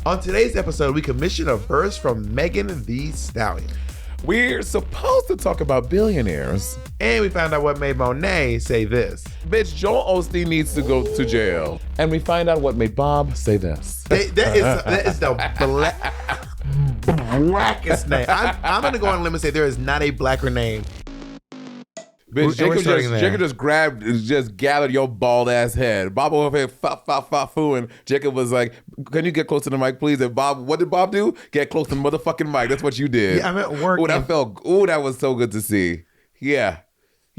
On today's episode, we commissioned a verse from Megan Thee Stallion. We're supposed to talk about billionaires. And we found out what made Monét say this. Bitch, Joel Osteen needs to go to jail. And we find out what made Bob say this. That is the blackest name. I'm going to go on a limb and say there is not a blacker name. Bitch, Jacob just gathered your bald ass head. Bob over here, foo, and Jacob was like, "Can you get close to the mic, please?" And Bob, what did Bob do? Get close to the motherfucking mic. That's what you did. Yeah, I'm at work. That was so good to see. Yeah.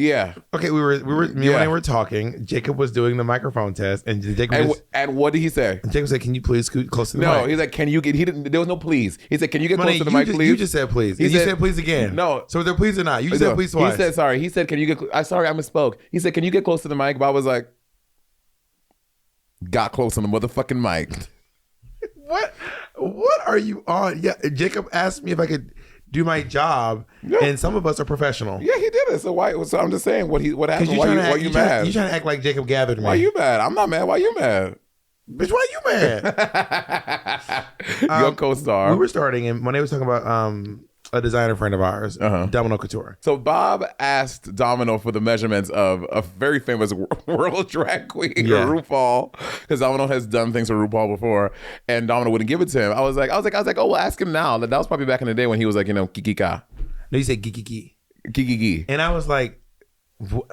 Okay, me and Monét were talking. Jacob was doing the microphone test, and Jacob and what did he say? Jacob said, "Can you please scoot close to the mic?" No, he's like, "Can you get?" He didn't. There was no please. He said, "Can you get close to the mic, please?" You just said please. You said please again. No. So was there please or not? You just said please twice. He said sorry. He said, "Can you get?" I misspoke. He said, "Can you get close to the mic?" Bob was like, got close on the motherfucking mic. What are you on? Yeah, Jacob asked me if I could do my job, and some of us are professional. Yeah, he did it. So why? So I'm just saying what happened. Why you mad? You trying to act like Jacob gathered me? Why you mad? I'm not mad. Why you mad? Bitch, why you mad? Your co-star. We were starting, and Monét was talking about a designer friend of ours, Domino Couture. So Bob asked Domino for the measurements of a very famous world drag queen, RuPaul, because Domino has done things for RuPaul before, and Domino wouldn't give it to him. I was like, oh, well, ask him now. That was probably back in the day when he was like, kikika. No, you said kikiki. Kikiki. And I was like, what?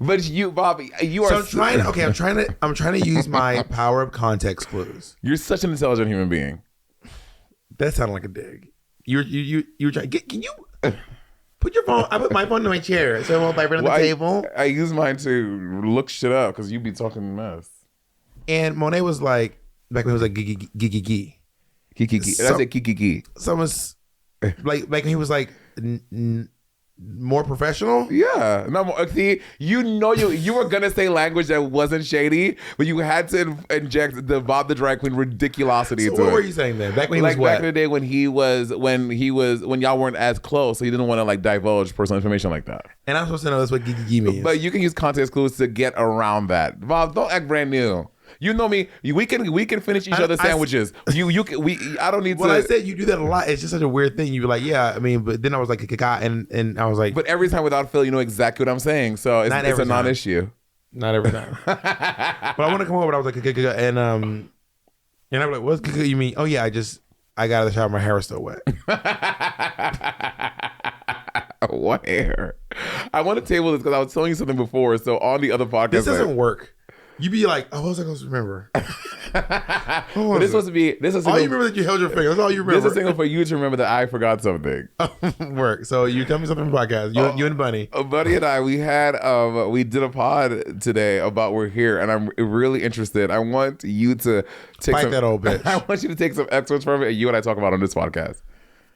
But you, Bobby, you are. So I'm trying to use my power of context clues. You're such an intelligent human being. That sounded like a dig. You were trying. Can you put your phone? I put my phone in my chair, so it won't vibrate on the table. I use mine to look shit up because you be talking mess. And Monét was like, back when he was like gee. I said kiki. Someone's like when he was like more professional. Yeah. No, see, you were gonna say language that wasn't shady, but you had to inject the Bob the Drag Queen ridiculosity into it. What were you saying then? Back when he was back in the day when y'all weren't as close, so you didn't want to like divulge personal information like that. And I'm supposed to know that's what gee means. But you can use context clues to get around that. Bob, don't act brand new. You know me. We can finish each other's sandwiches. I don't need to. Well, I said you do that a lot. It's just such a weird thing. You were like, yeah. I mean, but then I was like, and I was like, but every time without fail, you know exactly what I'm saying. So it's a non-issue. Not every time. But I want to come over. But I was like, and I'm like, what's you mean? Oh yeah, I got out of the shower. My hair was still wet. What hair? I want to table this because I was telling you something before. So on the other podcast, this doesn't work. You be like, oh, what was I supposed to remember? But this was to be. This is all you remember that you held your finger. That's all you remember. This is a signal for you to remember that I forgot something. Work. So you tell me something from the podcast. You and Bunny. Bunny and I, we did a pod today about We're Here, and I'm really interested. I want you to take that old bitch. I want you to take some excerpts from it, and you and I talk about on this podcast.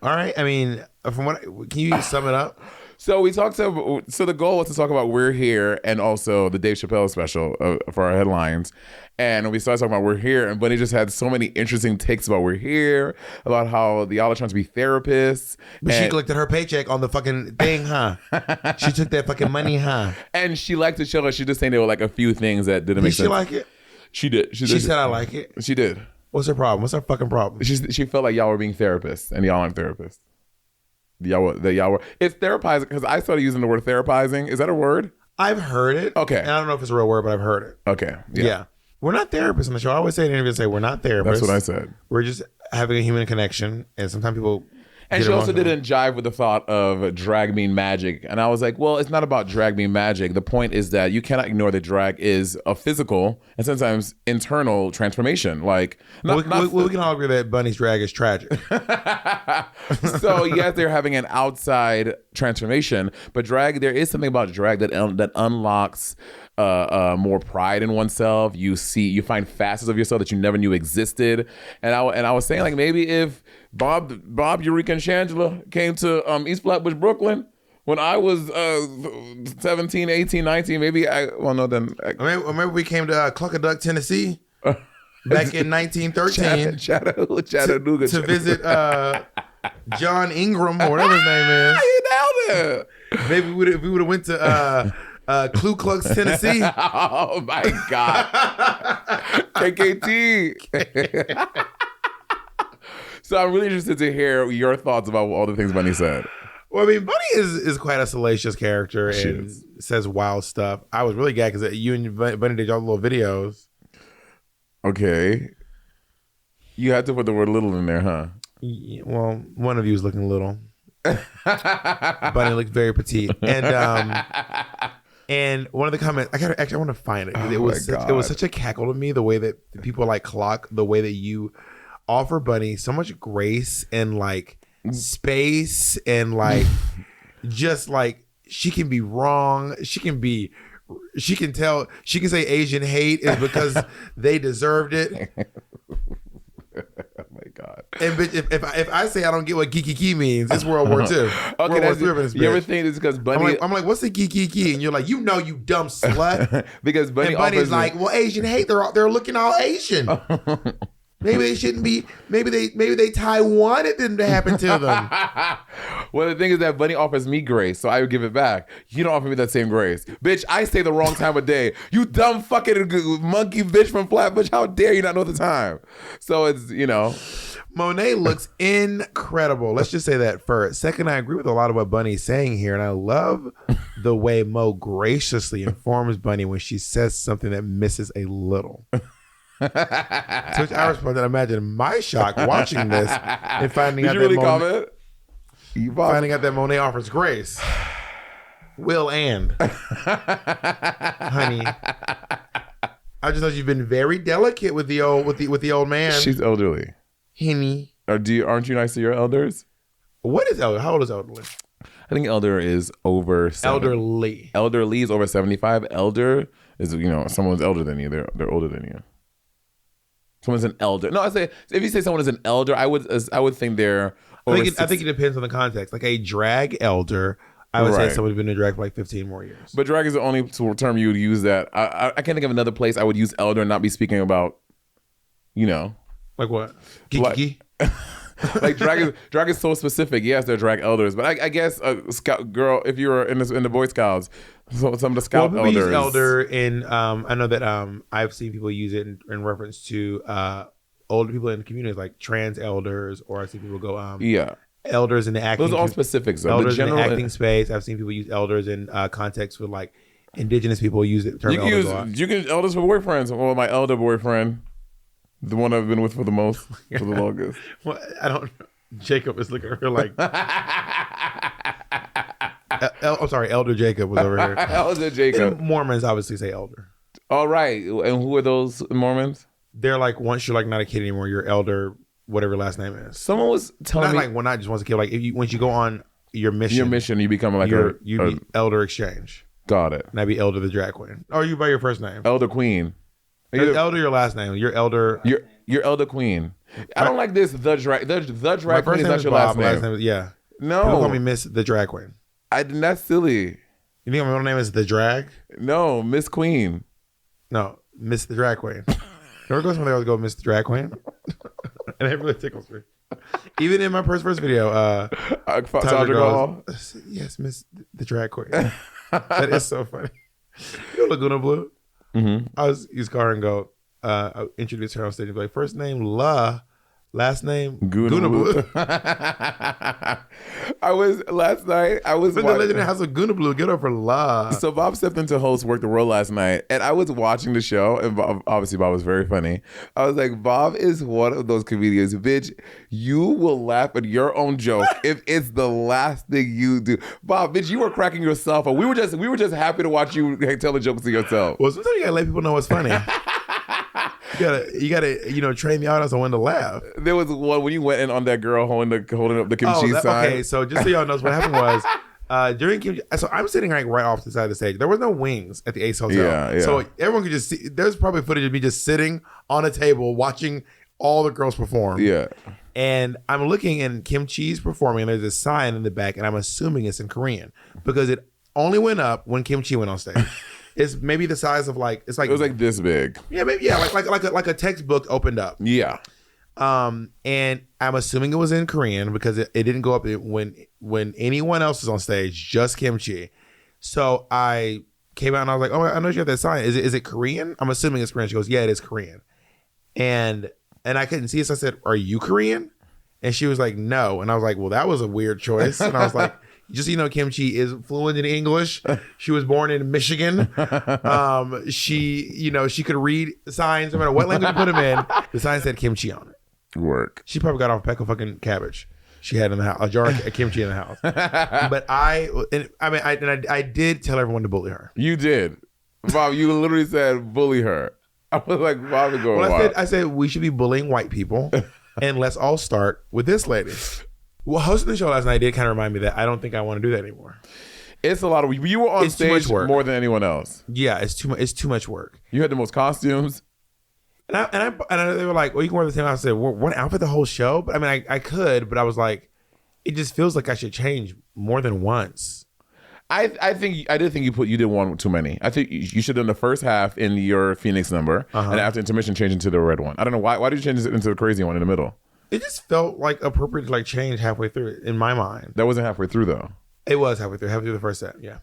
All right. I mean, can you sum it up? So the goal was to talk about We're Here and also the Dave Chappelle special for our headlines. And we started talking about We're Here, and Bunny just had so many interesting takes about We're Here, about how y'all are trying to be therapists. But she collected her paycheck on the fucking thing, huh? She took that fucking money, huh? And she liked the show. She just saying there were like a few things that didn't make sense. Did she like it? She did. She said I like it? She did. What's her problem? What's her fucking problem? She felt like y'all were being therapists, and y'all aren't therapists. Y'all were. It's therapizing because I started using the word therapizing. Is that a word? I've heard it. Okay. And I don't know if it's a real word, but I've heard it. Okay. Yeah. We're not therapists on the show. I always say in interviews, we're not therapists. That's what I said. We're just having a human connection, and sometimes people. And she also didn't jive with the thought of drag being magic. And I was like, well, it's not about drag being magic. The point is that you cannot ignore that drag is a physical and sometimes internal transformation. Like, we can all agree that Bunny's drag is tragic. So yes, they're having an outside transformation, but drag, there is something about drag that unlocks more pride in oneself. You find facets of yourself that you never knew existed. And I was saying, like, maybe if Bob, Eureka, and Shangela came to East Flatbush, Brooklyn when I was 17, 18, 19, maybe maybe we came to Cluckaduck, Tennessee back in 1913 Chattanooga to visit John Ingram or whatever his name is. You nailed it. Maybe we would have went to Ku Klux, Tennessee. Oh my God. KKT. So I'm really interested to hear your thoughts about all the things Bunny said. Well, I mean, Bunny is quite a salacious character and says wild stuff. I was really gagged because you and Bunny did y'all little videos. Okay. You had to put the word little in there, huh? Yeah, well, one of you is looking little. Bunny looked very petite. And one of the comments, I want to find it. It was such a cackle to me, the way that people like clock, the way that you offer Bunny so much grace and like space and like just like she can be wrong. She can tell, she can say Asian hate is because they deserved it. Oh my God. And bitch, if I say I don't get what geeky means, it's World War II. Okay, World War III. You ever think it's because Bunny? I'm like, what's the geeky? And you're like, you dumb slut. Because Bunny, and Bunny's like, well, Asian hate. They're looking all Asian. Maybe they shouldn't be. Maybe they Taiwan. It didn't happen to them. Well, the thing is that Bunny offers me grace, so I would give it back. You don't offer me that same grace, bitch. I say the wrong time of day. You dumb fucking monkey bitch from Flatbush. How dare you not know the time? So it's Monét looks incredible. Let's just say that first. Second, I agree with a lot of what Bunny's saying here, and I love the way Mo graciously informs Bunny when she says something that misses a little. To which I responded, imagine my shock watching this and finding out that Monét offers grace. Will and honey, I just know you've been very delicate with the old man. She's elderly. Henny. Aren't you nice to your elders? What is elder? How old is elderly? I think elder is over 70. Elderly. Elderly is over 75. Elder is someone's elder than you. They're older than you. Someone's an elder. No, I say if you say someone is an elder, I would think they're. I think it depends on the context. Like a drag elder, I would say someone's been in drag for like 15 more years. But drag is the only term you would use that. I can't think of another place I would use elder and not be speaking about. Like what? Geeky. Like drag is so specific. Yes, they're drag elders, but I guess a scout girl, if you were in the Boy Scouts, some of the scout elders. Use elder in I know that I've seen people use it in reference to older people in the communities, like trans elders, or I've seen people go elders in the acting. Those are all specifics. Though. Elders in the acting space. I've seen people use elders in context with like indigenous people use it. You can use elders for boyfriends. Well, my elder boyfriend. The one I've been with for the most, for the longest. Well, I don't know. Jacob is looking at her like... I'm sorry, Elder Jacob was over here. Elder Jacob. And Mormons obviously say elder. All right. And who are those Mormons? They're like, once you're like not a kid anymore, you're elder, whatever your last name is. Someone was telling me... Not like when I just once a kid. Like once you go on your mission... you become like you be elder exchange. Got it. And I be elder the drag queen. Or you by your first name. Elder queen. Elder your last name. You're elder. You're elder queen. I don't like this. The drag queen is not your last name. Last name is, no. People call me Miss the Drag Queen. That's silly. You think my middle name is the Drag? No, Miss Queen. No, Miss the Drag Queen. Never goes when they always go Miss the Drag Queen, and it really tickles me. Even in my first video, Sandra goes, yes, Miss the Drag Queen. That is so funny. You know Laguna Blue? Mm-hmm. I was use car and go. I introduced her on stage and be like, first name La, last name Guna Blue. Last night I was in the legendary house of Guna Blue. Get her for La. So Bob stepped into host Work the World last night, and I was watching the show, and Bob was very funny. I was like, Bob is one of those comedians, bitch. You will laugh at your own joke if it's the last thing you do. Bob, bitch, you were cracking yourself up. We were just happy to watch you tell the jokes to yourself. Well, sometimes you gotta let people know what's funny. You gotta, train me out as to when to laugh. There was one when you went in on that girl holding up the kimchi sign. Okay, so just so y'all know, what happened was during kimchi. So I'm sitting right off the side of the stage. There was no wings at the Ace Hotel, yeah. So everyone could just see. There's probably footage of me just sitting on a table watching all the girls perform. Yeah, and I'm looking and Kimchi's performing. And there's a sign in the back, and I'm assuming it's in Korean because it only went up when Kimchi went on stage. It's maybe the size of it was like this big. Yeah, maybe like a textbook opened up. Yeah. And I'm assuming it was in Korean because it didn't go up when anyone else was on stage, just Kimchi. So I came out and I was like, oh, I know you have that sign. Is it Korean? I'm assuming it's Korean. She goes, yeah, it is Korean. And I couldn't see it, so I said, are you Korean? And she was like, no. And I was like, well, that was a weird choice. And I was like, just so you know, Kimchi is fluent in English. She was born in Michigan. She could read signs no matter what language you put them in. The sign said kimchi on it. Work. She probably got off a peck of fucking cabbage she had in the house, a jar of kimchi in the house. But I did tell everyone to bully her. You did. Bob, you literally said bully her. I was like, Bob is going wild. I said we should be bullying white people. And let's all start with this lady. Well, hosting the show last night did kind of remind me that I don't think I want to do that anymore. It's a lot of. You were on stage more than anyone else. Yeah, it's too much work. You had the most costumes. And they were like, well, you can wear the same outfit. I said, one outfit the whole show? But I mean, I could, but I was like, it just feels like I should change more than once. I did think you did one too many. I think you should have done the first half in your Phoenix number, and after intermission change into the red one. I don't know why did you change it into the crazy one in the middle? It just felt like appropriate to like change halfway through in my mind. That wasn't halfway through though. It was halfway through the first set. Yeah.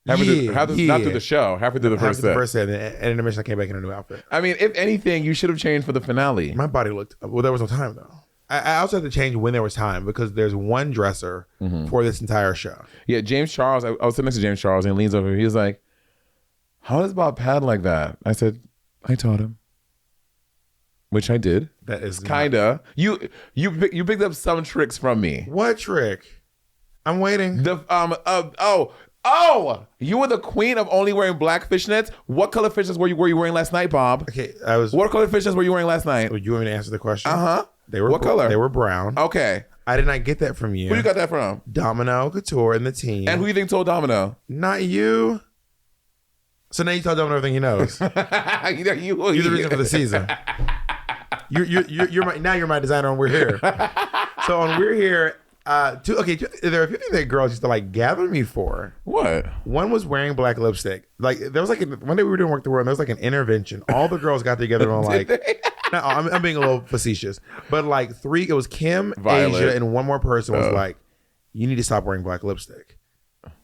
Not through the show. Halfway through the first set. The first set, and intermission I came back in a new outfit. I mean, if anything, you should have changed for the finale. My body looked well. There was no time though. I also had to change when there was time because there's one dresser for this entire show. Yeah, James Charles. I was sitting next to James Charles and he leans over. He was like, "How does Bob pad like that?" I said, "I taught him," which I did. That is kinda. You picked up some tricks from me. What trick? I'm waiting. You were the queen of only wearing black fishnets. What color fishnets were you wearing last night, Bob? Okay, What color fishnets were you wearing last night? You want me to answer the question? They were what color? They were brown. Okay. I did not get that from you. Who you got that from? Domino, Couture, and the team. And who you think told Domino? Not you. So now you tell Domino everything he knows. You're the reason for the season. You're my designer on We're Here. So on We're Here, there are a few things that girls used to like gather me for. What? One was wearing black lipstick. Like there was like one day we were doing Work the World and there was like an intervention. All the girls got together and like no, I'm being a little facetious. But like it was Kim, Violet. Asia, and one more person was like, you need to stop wearing black lipstick.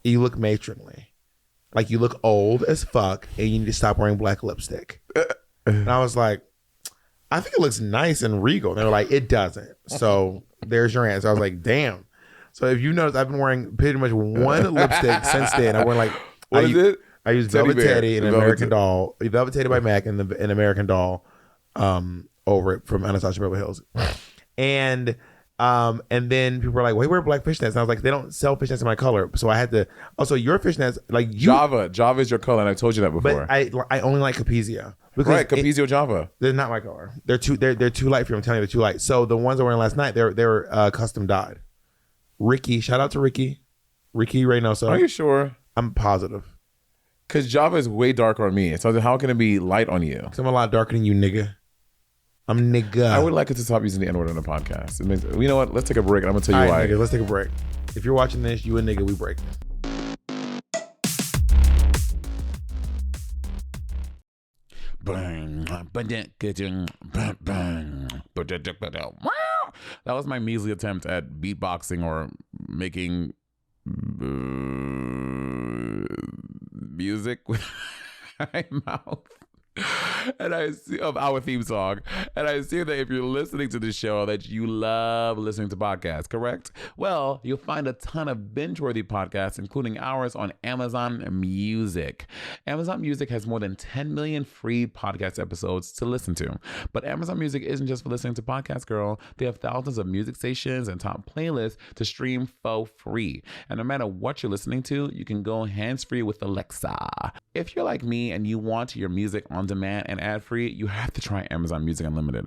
You look matronly. Like you look old as fuck and you need to stop wearing black lipstick. And I was like, I think it looks nice and regal. And they were like, it doesn't. So there's your answer. I was like, damn. So if you notice, I've been wearing pretty much one lipstick since then. I went like, what is it? I used Velvet Teddy and American Doll. Velvet Teddy by MAC and an American Doll over it from Anastasia Beverly Hills. And then people were like, why wear black fishnets? And I was like, they don't sell fishnets in my color. So I had to, also your fishnets, like you. Java is your color and I told you that before. But I only like Capezio. Right, Capezio Java. They're not my color. They're too light for you. I'm telling you, they're too light. So the ones I were wearing last night, they were custom dyed. Ricky, shout out to Ricky Reynoso. Are you sure? I'm positive. Because Java is way darker on me. So how can it be light on you? Because I'm a lot darker than you, nigga. I'm nigga. I would like it to stop using the N-word on the podcast. You know what? Let's take a break and I'm going to tell you why. Nigga, let's take a break. If you're watching this, you a nigga, we break. That was my measly attempt at beatboxing or making music with my mouth. And I see of our theme song, and I assume that if you're listening to the show that you love listening to podcasts, correct? Well, you'll find a ton of binge-worthy podcasts, including ours on Amazon Music. Amazon Music has more than 10 million free podcast episodes to listen to. But Amazon Music isn't just for listening to podcasts, girl. They have thousands of music stations and top playlists to stream for free. And no matter what you're listening to, you can go hands-free with Alexa. If you're like me and you want your music on demand and ad-free, you have to try Amazon Music Unlimited.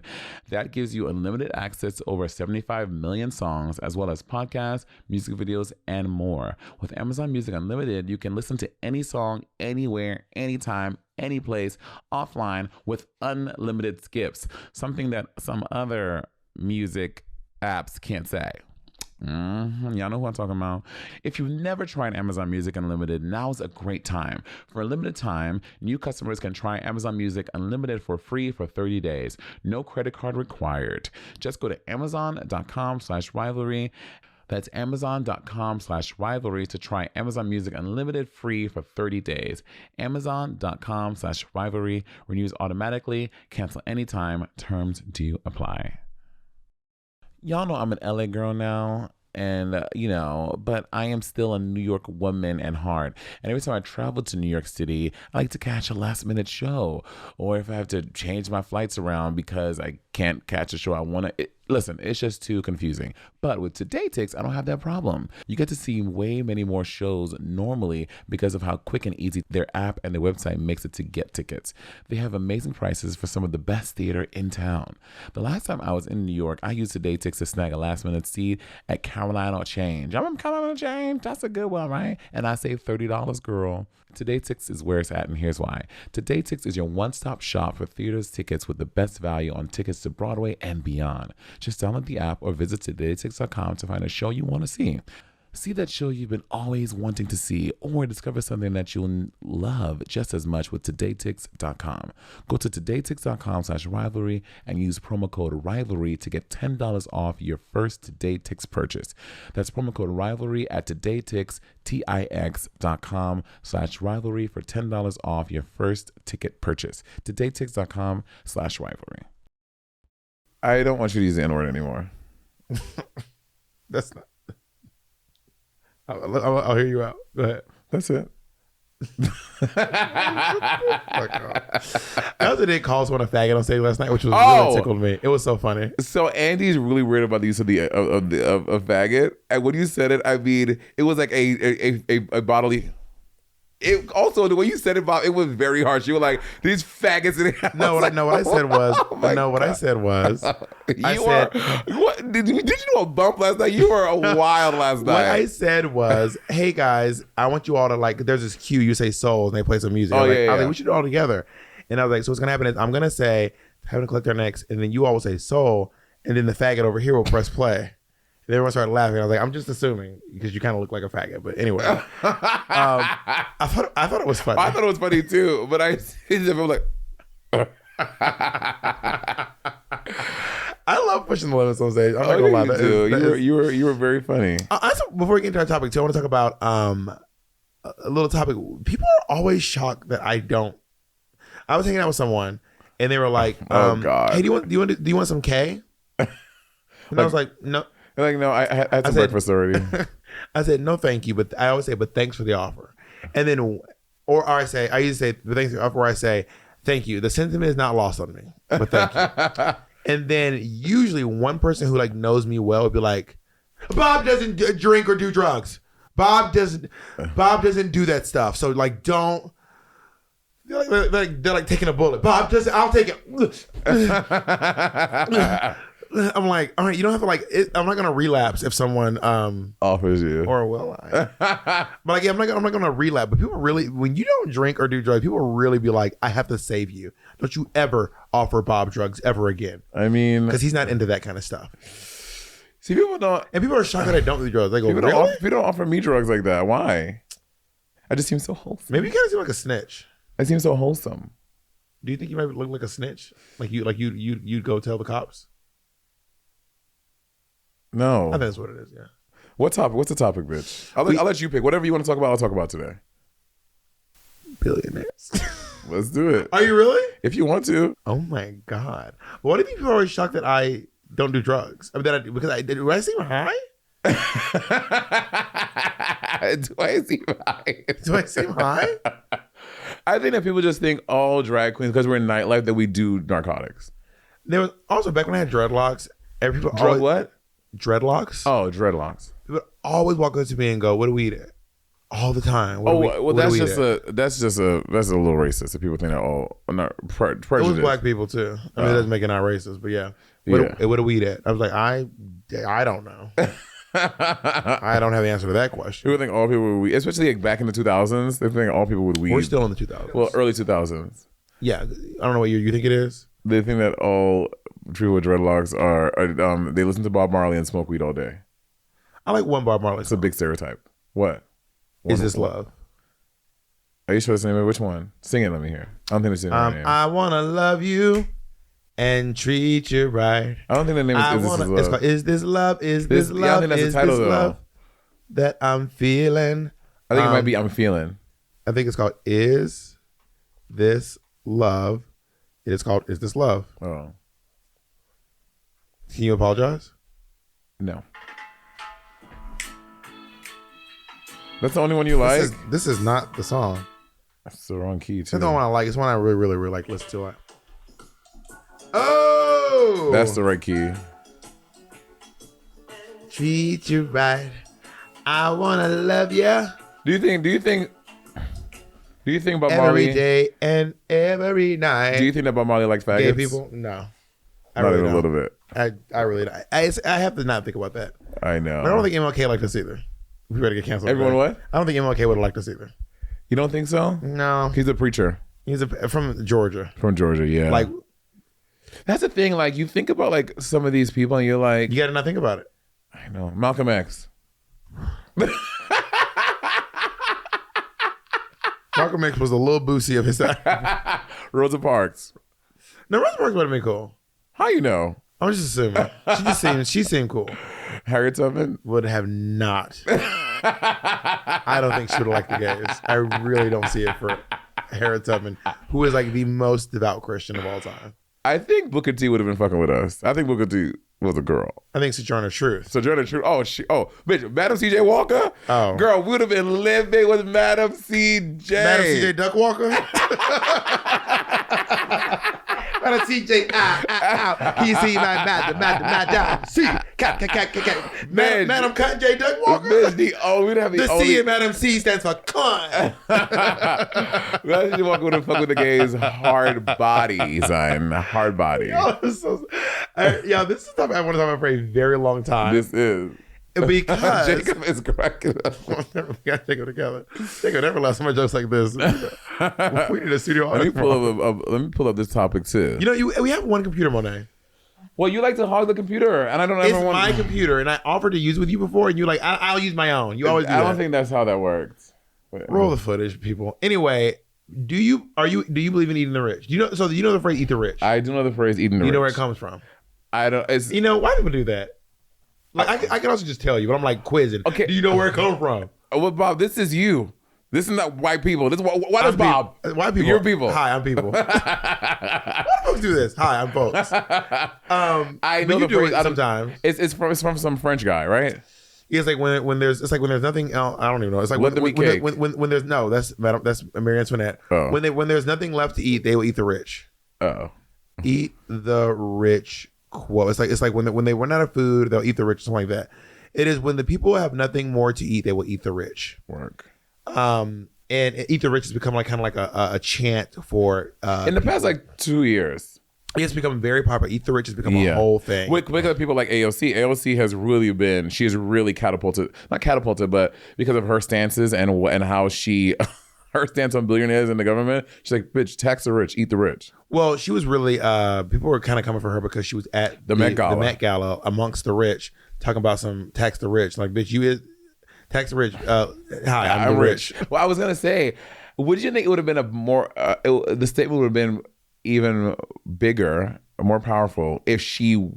That gives you unlimited access to over 75 million songs, as well as podcasts, music videos, and more. With Amazon Music Unlimited, you can listen to any song, anywhere, anytime, any place, offline, with unlimited skips, something that some other music apps can't say. Y'all know who I'm talking about. If you've never tried Amazon Music Unlimited, now's a great time. For a limited time, new customers can try Amazon Music Unlimited for free for 30 days. No credit card required. Just go to amazon.com/rivalry. That's amazon.com/rivalry to try Amazon Music Unlimited free for 30 days. Amazon.com/rivalry. Renews automatically. Cancel anytime. Terms do apply. Y'all know I'm an LA girl now. And, but I am still a New York woman at heart. And every time I travel to New York City, I like to catch a last minute show. Or if I have to change my flights around because I can't catch a show I want to. Listen, it's just too confusing. But with Today Ticks, I don't have that problem. You get to see way many more shows normally because of how quick and easy their app and their website makes it to get tickets. They have amazing prices for some of the best theater in town. The last time I was in New York, I used Today Ticks to snag a last minute seat at Carolina Change. I remember Carolina Change. That's a good one, right? And I saved $30, girl. Today Ticks is where it's at, and here's why. Today Ticks is your one-stop shop for theaters tickets with the best value on tickets to Broadway and beyond. Just download the app or visit todaytix.com to find a show you want to see. See that show you've been always wanting to see, or discover something that you'll love just as much with todaytix.com. Go to todaytix.com/rivalry and use promo code rivalry to get $10 off your first Today Tix purchase. That's promo code rivalry at todaytix.com/rivalry for $10 off your first ticket purchase. todaytix.com/rivalry. I don't want you to use the N-word anymore. That's not. I'll hear you out. Go ahead. That's it. I also did call someone a faggot on stage last night, which was really tickled me. It was so funny. So Andy's really weird about the use of of faggot. And when you said it, I mean, it was like a bodily. It also, the way you said it, Bob, it was very harsh. You were like, these faggots in the house. What I said was, did you do a bump last night? You were wild last night. What I said was, hey guys, I want you all to there's this cue, you say souls, and they play some music. I was like, we should do it all together. And I was like, so what's going to happen is I'm going to say, having to collect our necks, and then you all will say soul, and then the faggot over here will press play. And everyone started laughing. I was like, I'm just assuming because you kind of look like a faggot. But anyway, I thought it was funny. I thought it was funny too. But I was like, I love pushing the limits on stage. I'm not gonna lie. You were very funny. Before we get into our topic too, I want to talk about a little topic. People are always shocked that I don't. I was hanging out with someone and they were like, God. Hey, do you want some K? And I was like, no. Like, no, I had some breakfast already. I said, no, thank you. But I always say, but thanks for the offer. And then, I usually say, but thanks for the offer, or I say, thank you. The sentiment is not lost on me, but thank you. And then usually one person who knows me well would be like, Bob doesn't drink or do drugs. Bob doesn't do that stuff. So don't. They're taking a bullet. Bob doesn't. I'll take it. I'm like, all right, you don't have to I'm not gonna relapse if someone offers you, or will I? But I'm not gonna relapse. But people really, when you don't drink or do drugs, people really be like, I have to save you. Don't you ever offer Bob drugs ever again? I mean, because he's not into that kind of stuff. See, people don't, and people are shocked that I don't do drugs. They go, people really? People don't offer me drugs like that. Why? I just seem so wholesome. Maybe you kind of seem like a snitch. I seem so wholesome. Do you think you might look like a snitch? You'd go tell the cops? No, I think that's what it is. Yeah. What topic? What's the topic, bitch? I'll let you pick whatever you want to talk about. I'll talk about today. Billionaires. Let's do it. Are you really? If you want to. Oh my God! What if people are always shocked that I don't do drugs? I mean, do I seem high? Do I seem high? Do I seem high? I think that people just think all drag queens, because we're in nightlife, that we do narcotics. There was also back when I had dreadlocks. What? Dreadlocks. Oh, dreadlocks. People always walk up to me and go, "What do we eat at?" All the time. That's just a little racist. If people think that not prejudice. It was black people too. I mean, it doesn't make it not racist, but yeah. What do we eat at? I was like, I don't know. I don't have the answer to that question. People think all people would weed, especially back in the 2000s. They think all people would weed. We're still in the 2000s. Well, early 2000s. Yeah, I don't know what year you think it is. They think that all people with dreadlocks are they listen to Bob Marley and smoke weed all day. I like one Bob Marley. It's a big stereotype. What? Is This Love? Are you sure it's the name of which one? Sing it, let me hear. I don't think it's the name. I wanna love you and treat you right. I don't think the name is This Love. It's called Is This Love? Is This Love? Yeah, I think that's the title though. Love that I'm feeling. I think it might be I'm Feeling. I think it's called Is This Love? It is called Is This Love? Oh. Can you apologize? No. That's the only one you like? This is not the song. That's the wrong key, too. That's the one I like. It's one I really, really, really like. Listen to it. Oh! That's the right key. Treat you right. I want to love you. Do you think Bob Every Marley... day and every night. Do you think that Bob Marley likes faggots? Gay people? No. Not even a little bit. I really don't. I have to not think about that. I know. But I don't think MLK liked us either. We better get canceled. Everyone what? I don't think MLK would have liked us either. You don't think so? No. He's a preacher. He's from Georgia. From Georgia, yeah. Like, that's the thing. Like, you think about like some of these people, and you're like, you got to not think about it. I know. Malcolm X. Malcolm X was a little boosie of his time. Rosa Parks. No, Rosa Parks would have been cool. How you know? I'm just assuming. She seemed cool. Harriet Tubman would have not. I don't think she would have liked the gays. I really don't see it for Harriet Tubman, who is like the most devout Christian of all time. I think Booker T would have been fucking with us. I think Booker T was a girl. I think Sojourner Truth. Sojourner Truth. Bitch, Madam C.J. Walker. Oh, girl, we would have been living with Madam C.J. Madam C.J. Duck Walker. Madam C.J. He see my madam. C. Cat. Madam Cotton J. Duck Walker. Bitch, we'd have the only... C in Madam C stands for cunt. Madam C.J. Walker would have fucked with the gays hard body, son. Hard body. Yo, this is stuff I want to talk about for a very long time. This is. Because Jacob is cracking up. We got Jacob together. Jacob never left so much jokes like this. We need a studio. Let me pull up this topic too. You know, we have one computer, Monét. Well, you like to hog the computer, and I don't ever want. It's my computer, and I offered to use it with you before, and you're like, I'll use my own. You always do I don't think that's how that works. Roll the footage, people. Anyway, do you believe in eating the rich? Do you know the phrase "eat the rich"? I do know the phrase "eating the rich." You know where it comes from? I don't. Why people do that? Like I can also just tell you, but I'm like quizzing. Okay. Do you know where it comes from? Well, Bob, this is you. This is not white people. This what is Bob? White people. Your people. Hi, I'm people. Why do folks do this? Hi, I'm folks. I know you do it sometimes. It's from some French guy, right? Yeah, it's like when there's nothing else. I don't even know. It's like when there's no. That's Marie Antoinette. Oh. When there's nothing left to eat, they will eat the rich. Oh. Eat the rich. Quote. It's like when they run out of food, they'll eat the rich, something like that. It is when the people have nothing more to eat, they will eat the rich. Work. And eat the rich has become kind of like a chant for in the past like 2 years. It's become very popular. Eat the rich has become a whole thing. Because of people like AOC. AOC has really been. She has really catapulted, not catapulted, but because of her stances and how she. Her stance on billionaires and the government, she's like, bitch, tax the rich, eat the rich. Well, she was really, people were kind of coming for her because she was at the Met Gala amongst the rich, talking about some tax the rich. Like, bitch, you is tax the rich. Hi, I'm the rich. Well, I was going to say, would you think it would have been the statement would have been even bigger, more powerful if she,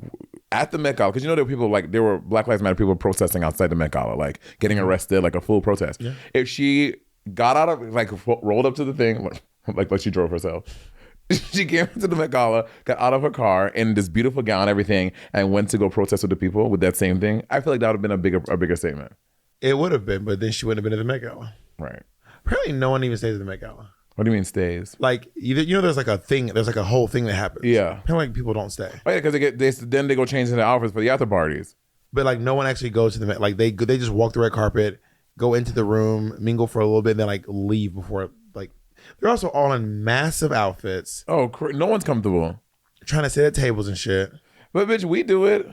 at the Met Gala, because there were people there were Black Lives Matter people protesting outside the Met Gala, like getting arrested, like a full protest. Yeah. If she got out of, rolled up to the thing, like she drove herself. She came into the Met Gala, got out of her car in this beautiful gown, everything, and went to go protest with the people with that same thing. I feel like that would have been a bigger statement. It would have been, but then she wouldn't have been at the Met Gala. Right. Apparently, no one even stays at the Met Gala. What do you mean stays? Like, there's like a thing, there's like a whole thing that happens. Yeah. Apparently, people don't stay. Oh, yeah, because then they go change into outfits for the after parties. But like, no one actually goes to the Met. Like, they just walk the red carpet, go into the room, mingle for a little bit, and then leave before they're also all in massive outfits. Oh, no one's comfortable. Trying to sit at tables and shit. But bitch, we do it.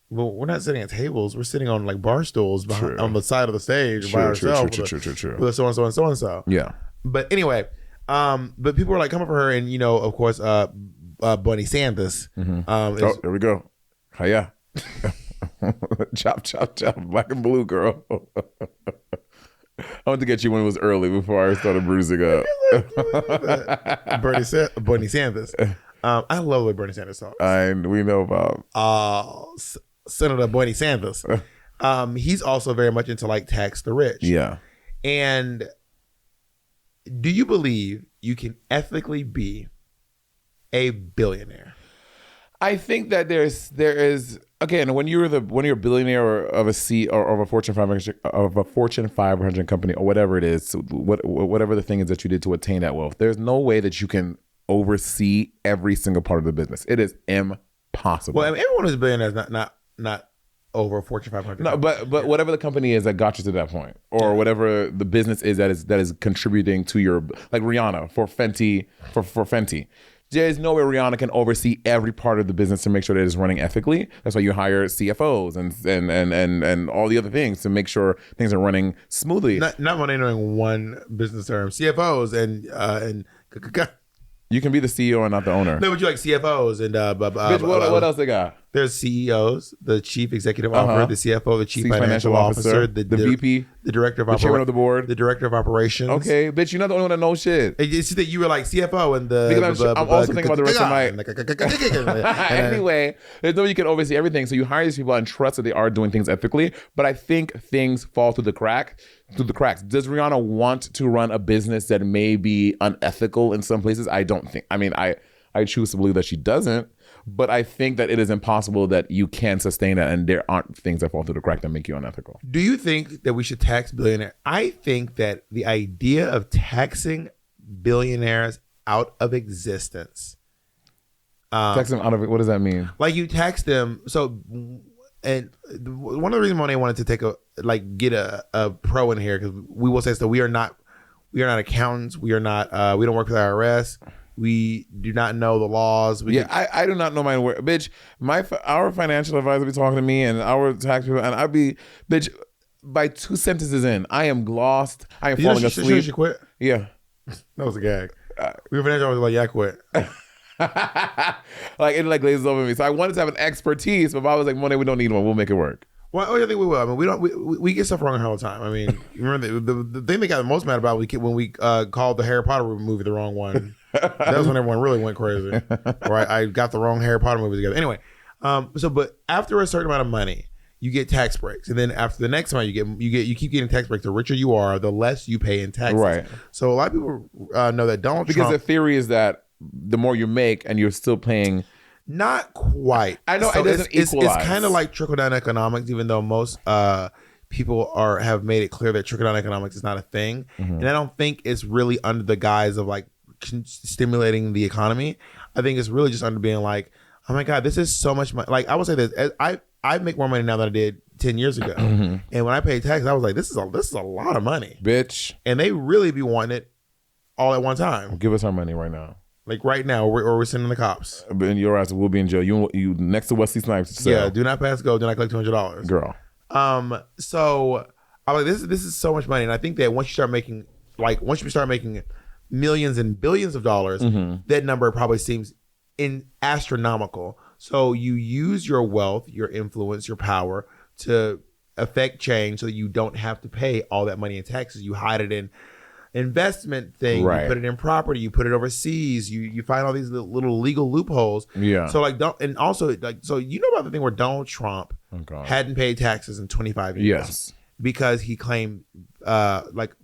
Well, we're not sitting at tables. We're sitting on bar stools on the side of the stage by ourselves. True. With so and so. Yeah. But anyway, but people were coming for her, and of course, Bernie Sanders. Mm-hmm. There we go. Hiya. Chop, black and blue, girl. I want to get you when it was early before I started bruising up. Bernie Sanders. I love what Bernie Sanders talks. We know about Senator Bernie Sanders. He's also very much into tax the rich. Yeah. And do you believe you can ethically be a billionaire? I think that there is again when you're a billionaire or of a C or of a Fortune 500 company or whatever it is, whatever the thing is that you did to attain that wealth. There's no way that you can oversee every single part of the business. It is impossible. Well, I mean, everyone who's a billionaire is not over Fortune 500. No, but whatever the company is that got you to that point, or whatever the business is that is contributing to your, like Rihanna for Fenty for Fenty. There's no way Rihanna can oversee every part of the business to make sure that it's running ethically. That's why you hire CFOs and all the other things to make sure things are running smoothly. Not when they're doing one business term. CFOs and you can be the CEO and not the owner. No, but you like CFOs and Bitch, what else they got? There's CEOs, the chief executive officer, the CFO, the chief financial officer, the VP, the director of the chairman of the board, the director of operations. Okay, bitch, you're not the only one that knows shit. It's just that you were like CFO and the. Because I'm also thinking about the rest of my. Anyway, there's no way you can oversee everything, so you hire these people and trust that they are doing things ethically. But I think things fall through the cracks. Does Rihanna want to run a business that may be unethical in some places? I don't think. I mean, I choose to believe that she doesn't. But I think that it is impossible that you can sustain that, and there aren't things that fall through the crack that make you unethical. Do you think that we should tax billionaires? I think that the idea of taxing billionaires out of existence. Tax them out of it. What does that mean? Like you tax them. So, and one of the reasons Monét wanted to get a pro in here, because we will say so. We are not accountants. We are not. We don't work for the IRS. We do not know the laws. I do not know my word. Bitch, our financial advisor be talking to me and our tax people, and I'd be, bitch, by 2 sentences in, I am lost. I am falling asleep. She quit? Yeah. That was a gag. We were financial advisor like, yeah, I quit. Like, it like glazes over me. So I wanted to have an expertise, but if I was like, Monét, we don't need one. We'll make it work. Well, I think we will. I mean, we get stuff wrong all the time. I mean, you remember the thing they got the most mad about when we called the Harry Potter movie the wrong one. That was when everyone really went crazy. Right? I got the wrong Harry Potter movie together. Anyway, but after a certain amount of money, you get tax breaks, and then after the next amount, you keep getting tax breaks. The richer you are, the less you pay in taxes. Right. So a lot of people know that Donald Trump. Because the theory is that the more you make, and you're still paying. Not quite. I know it doesn't equalize. It's kind of like trickle-down economics, even though most people have made it clear that trickle-down economics is not a thing. Mm-hmm. And I don't think it's really under the guise of like stimulating the economy. I think it's really just under being like, oh my God, this is so much money. Like I will say this, I make more money now than I did 10 years ago. Mm-hmm. And when I paid taxes, I was like, this is a lot of money. Bitch. And they really be wanting it all at one time. Give us our money right now. Like right now, or we're sending the cops. And your ass will be in jail. You next to Wesley Snipes. So. Yeah, do not pass go. Do not collect $200. Girl. So I'm like, this is so much money, and I think that once you start making millions and billions of dollars, mm-hmm. that number probably seems astronomical. So you use your wealth, your influence, your power to affect change, so that you don't have to pay all that money in taxes. You hide it in investment thing, right. You put it in property, you put it overseas, you find all these little legal loopholes. Yeah. So like so you know about the thing where Donald Trump hadn't paid taxes in 25 years. Yes. Because he claimed like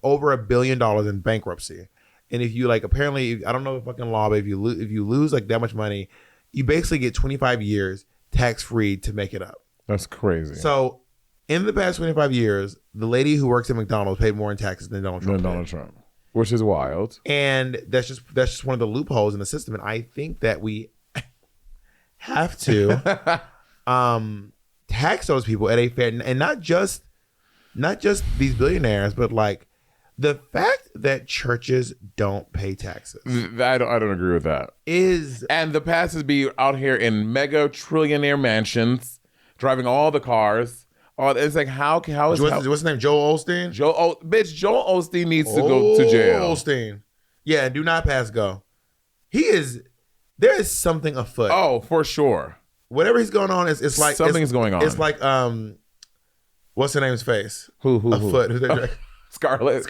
over $1 billion in bankruptcy. And if you apparently, I don't know the fucking law, but if you lose like that much money, you basically get 25 years tax free to make it up. That's crazy. So in the past 25 years, the lady who works at McDonald's paid more in taxes than Donald Trump. Which is wild. And that's just one of the loopholes in the system. And I think that we have to tax those people at a fair, and not just these billionaires, but like the fact that churches don't pay taxes. I don't agree with that. And the pastors be out here in mega trillionaire mansions, driving all the cars. Oh, it's like what's his name? Joel Osteen? Joel Osteen needs to go to jail. Osteen. Yeah, do not pass go. There is something afoot. Oh, for sure. Whatever he's going on is like something's going on. It's like what's her name's face? Who? Afoot. Who's that? Scarlett.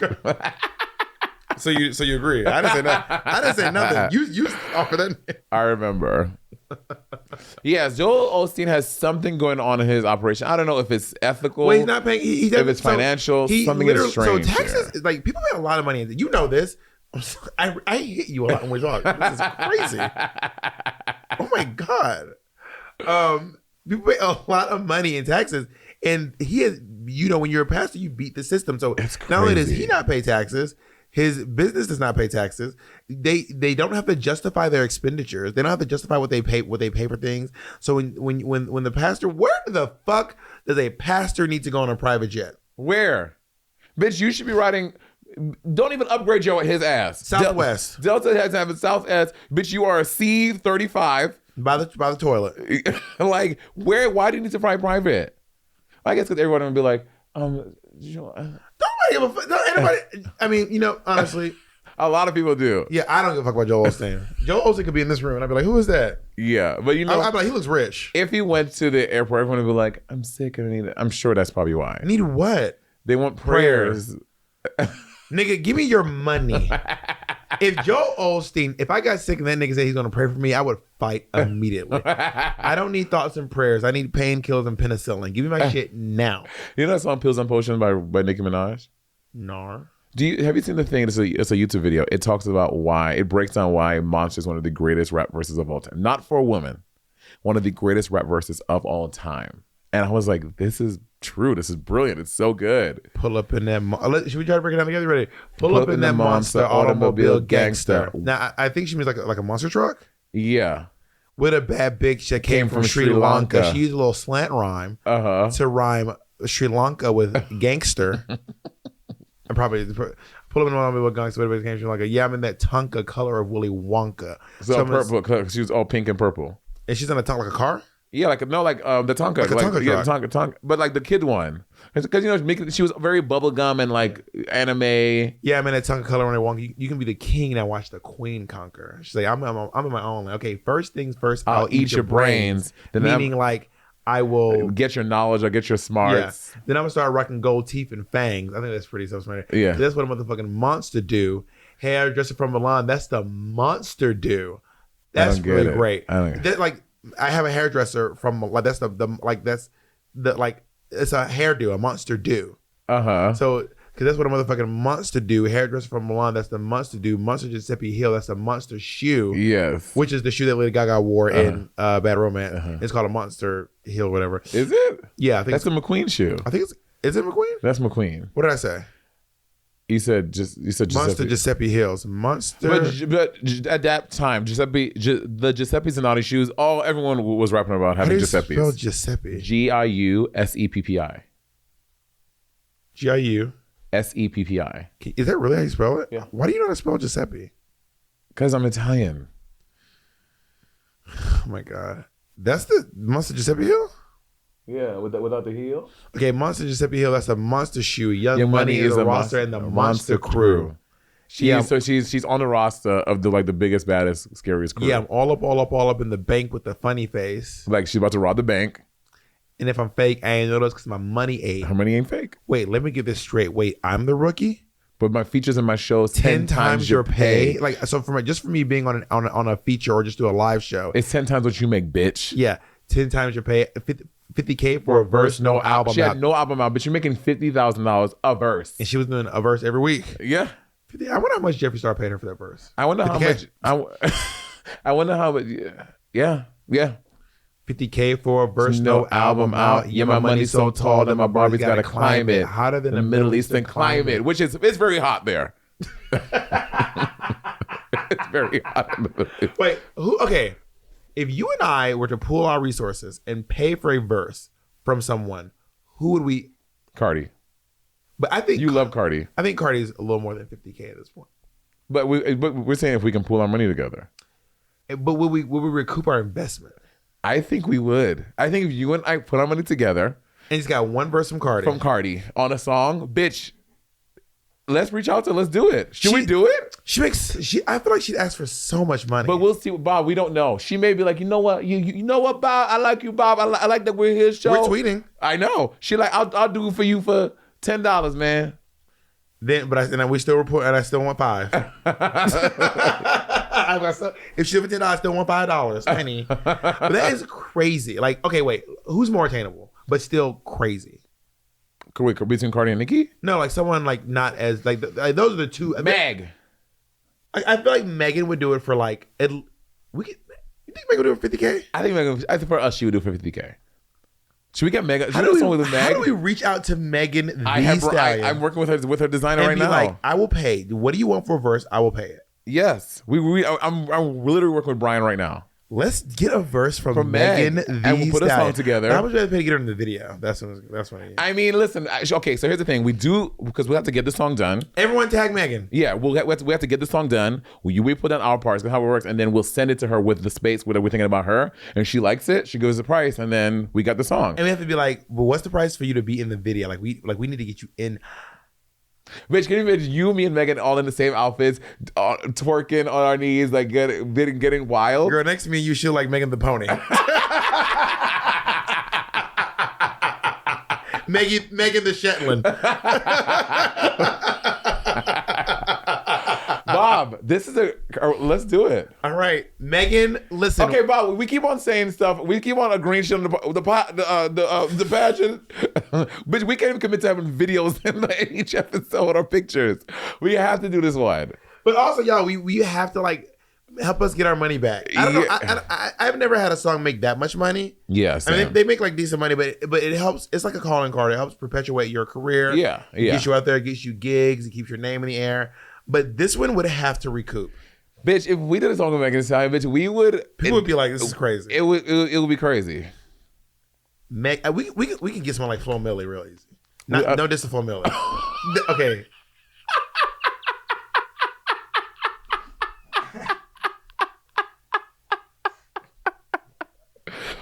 So you agree? I didn't say nothing. You offered that. I remember. Yes, Joel Osteen has something going on in his operation. I don't know if it's ethical. Well, he's not paying. If it's financial, something is strange. So taxes, like people pay a lot of money. You know this. I hit you a lot when we talk. This is crazy. Oh my God. People pay a lot of money in taxes, and he is, when you're a pastor, you beat the system. So not only does he not pay taxes, his business does not pay taxes. They don't have to justify their expenditures. They don't have to justify what they pay for things. So when the pastor, where the fuck does a pastor need to go on a private jet? Where? Bitch, you should be riding. Don't even upgrade his ass. Southwest. Delta has to have a Southwest. Bitch, you are a C-35. By the toilet. Like, why do you need to fly private? I guess because everyone would be like, Don't give a fuck. Anybody. I mean, honestly. A lot of people do. Yeah, I don't give a fuck about Joel Osteen. Joel Osteen could be in this room, and I'd be like, who is that? Yeah, but I'd be like, he looks rich. If he went to the airport, everyone would be like, I'm sick, I need it. I'm sure that's probably why. Need what? They want prayers. Nigga, give me your money. If Joel Osteen, if I got sick and that nigga said he's gonna pray for me, I would fight immediately. I don't need thoughts and prayers. I need painkillers and penicillin. Give me my shit now. You know that song Pills and Potions by Nicki Minaj? No. Have you seen the thing? It's a YouTube video. It talks about it breaks down why Monster is one of the greatest rap verses of all time. Not for a woman, one of the greatest rap verses of all time. And I was like, this is true. This is brilliant. It's so good. Pull up in that. Should we try to break it down together? Ready? Pull up in that monster automobile gangster. Now, I think she means like a monster truck. Yeah. With a bad bitch that came from Sri Lanka. She used a little slant rhyme to rhyme Sri Lanka with gangster. And probably pull up in the automobile gangster. But it came from Sri Lanka. Yeah, I'm in that Tonka color of Willy Wonka. So purple. She was all pink and purple. And she's on a Tonka like a car. Yeah, the Tonka, like a Tonka truck. Tonka, but like the kid one, because she was very bubblegum and like anime. Yeah, I'm in that Tonka color when I walk. You can be the king and I watch the queen conquer. She's like, I'm in my own. Okay, first things first. I'll eat your brains. Meaning like I will get your knowledge. I'll get your smarts. Yeah. Then I'm gonna start rocking gold teeth and fangs. I think that's pretty self-smart. Yeah, that's what a motherfucking monster do. Hairdresser from Milan. That's the monster do. That's really great. I have a hairdresser from like it's a hairdo, a monster do. So because that's what a motherfucking monster do. Hairdresser from Milan, that's the monster do. Monster Giuseppe Hill, that's the monster shoe. Yes, which is the shoe that Lady Gaga wore in Bad Romance. It's called a Monster Hill, whatever. Is it? Yeah, I think that's the McQueen shoe. I think is it McQueen? That's McQueen. What did I say? You said Giuseppe. Monster Giuseppe Hills. Monster. But at that time, the Giuseppe Zanotti shoes, everyone was rapping about having Giuseppe's. How do you spell Giuseppe? Giusseppi. Giusseppi. Is that really how you spell it? Yeah. Why do you know how to spell Giuseppe? Because I'm Italian. Oh my God. That's the Monster Giuseppe Hill? Yeah, without the heel. Okay, Monster Giuseppe Hill. That's a monster shoe. Young Money is a roster and the monster crew. She's on the roster of the biggest, baddest, scariest crew. Yeah, I'm all up in the bank with the funny face. Like she's about to rob the bank. And if I'm fake, I ain't noticed because my money ain't. Her money ain't fake. Wait, let me get this straight. Wait, I'm the rookie. But my features and my shows 10 times your pay. Like so, just for me being on a feature or just do a live show, it's 10 times what you make, bitch. Yeah, 10 times your pay. 50K for a verse, no album. She had no album out, but you're making $50,000 a verse, and she was doing a verse every week. Yeah, I wonder how much Jeffree Star paid her for that verse. I wonder 50K. How much. I wonder how much. Yeah. 50K for a verse, no album out. Yeah, my money's so tall that my Barbie's gotta climb it. Hotter than the Middle Eastern climate, which is it's very hot there. It's very hot. Wait, who? Okay. If you and I were to pool our resources and pay for a verse from someone, who would we? Cardi. But I think you love Cardi. I think Cardi's a little more than 50K at this point. But we're saying if we can pool our money together. But will we recoup our investment? I think we would. I think if you and I put our money together, and he's got one verse from Cardi on a song, bitch. Let's reach out to her. Let's do it. Should we do it? I feel like she'd ask for so much money. But we'll see. Bob, we don't know. She may be like, you know what? You know what, Bob? I like you, Bob. I like that we're his show. We're tweeting. I know. She like, I'll do it for you for $10, man. Then, we still report, and I still want $5. If she for $10, I still want $5. Penny. But that is crazy. Like, okay, wait. Who's more attainable, but still crazy? Wait, between Cardi and Nicki? No, like someone like not as like those are the two. Meg. I feel like Megan would do it for like you think Megan would do 50K? I think for us, she would do 50K. Should we get Megan? How do we reach out to Megan the Stallion? I'm working with her designer and right now. Like, I will pay. What do you want for a verse? I will pay it. Yes, I'm literally working with Brian right now. Let's get a verse from Megan the Stallion. And we'll put a song together. How much do I pay to get her in the video? That's what I mean, listen. Okay, so here's the thing. We do, because we have to get this song done. Everyone tag Megan. Yeah, we have to get the song done. We put down our parts, how it works, and then we'll send it to her with the space where we're thinking about her. And she likes it, she gives the price, and then we got the song. And we have to be like, well, what's the price for you to be in the video? Like we need to get you in. Bitch, can you imagine you, me, and Megan all in the same outfits, twerking on our knees, like getting wild? Girl, next to me, you should like Megan the Pony. Megan the Shetland. Bob, this is let's do it. All right, Megan, listen. Okay, Bob, we keep on saying stuff. We keep on agreeing shit on the pageant. Bitch, we can't even commit to having videos in each episode or pictures. We have to do this one. But also, y'all, we have to like help us get our money back. I don't know. I've never had a song make that much money. Yes, I mean they make like decent money, but it helps. It's like a calling card. It helps perpetuate your career. Yeah. It gets you out there, it gets you gigs, it keeps your name in the air. But this one would have to recoup. Bitch, if we did a song with Megan Thee Stallion, bitch, we would. People would be like, "This is crazy." It would be crazy. We can get someone like Flo Milli real easy. No diss to Flo Milli. Okay.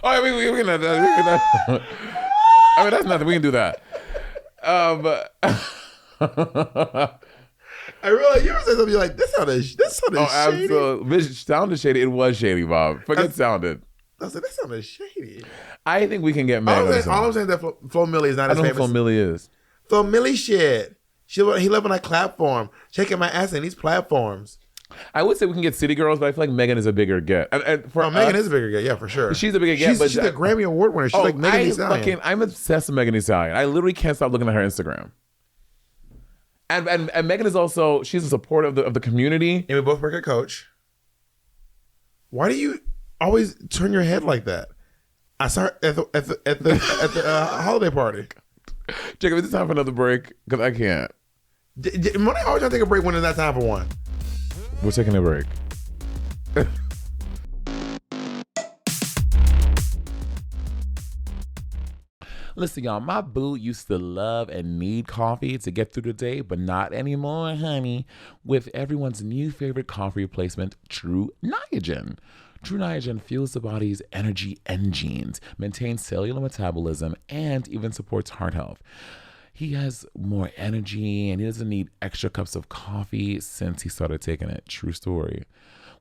I mean, we can. I mean, that's nothing. We can do that. I realize you ever said something like this sounded shady. Absolutely. Bitch, sounded shady. It was shady, Bob. Forget sounded. I said that sounded shady. I think we can get Megan. All I'm saying is that Flo Milli is not as famous. I don't know who Flo Milli is. Flo Milli shit. He lived on a clap for him, shaking my ass in these platforms. I would say we can get City Girls, but I feel like Megan is a bigger get. And for Megan is a bigger get, yeah, for sure. She's a bigger get. She's a Grammy Award winner. She's like Megan Thee Stallion. I'm obsessed with Megan Thee Stallion. I literally can't stop looking at her Instagram. And Megan is also, she's a supporter of the community. And we both work at Coach. Why do you always turn your head like that? I saw her at the holiday party. Jacob, is it time for another break? Because I can't. Money always trying to take a break when it's not time for one. We're taking a break. Listen, y'all, my boo used to love and need coffee to get through the day, but not anymore, honey. With everyone's new favorite coffee replacement, True Niagen. True Niagen fuels the body's energy engines, maintains cellular metabolism, and even supports heart health. He has more energy and he doesn't need extra cups of coffee since he started taking it. True story.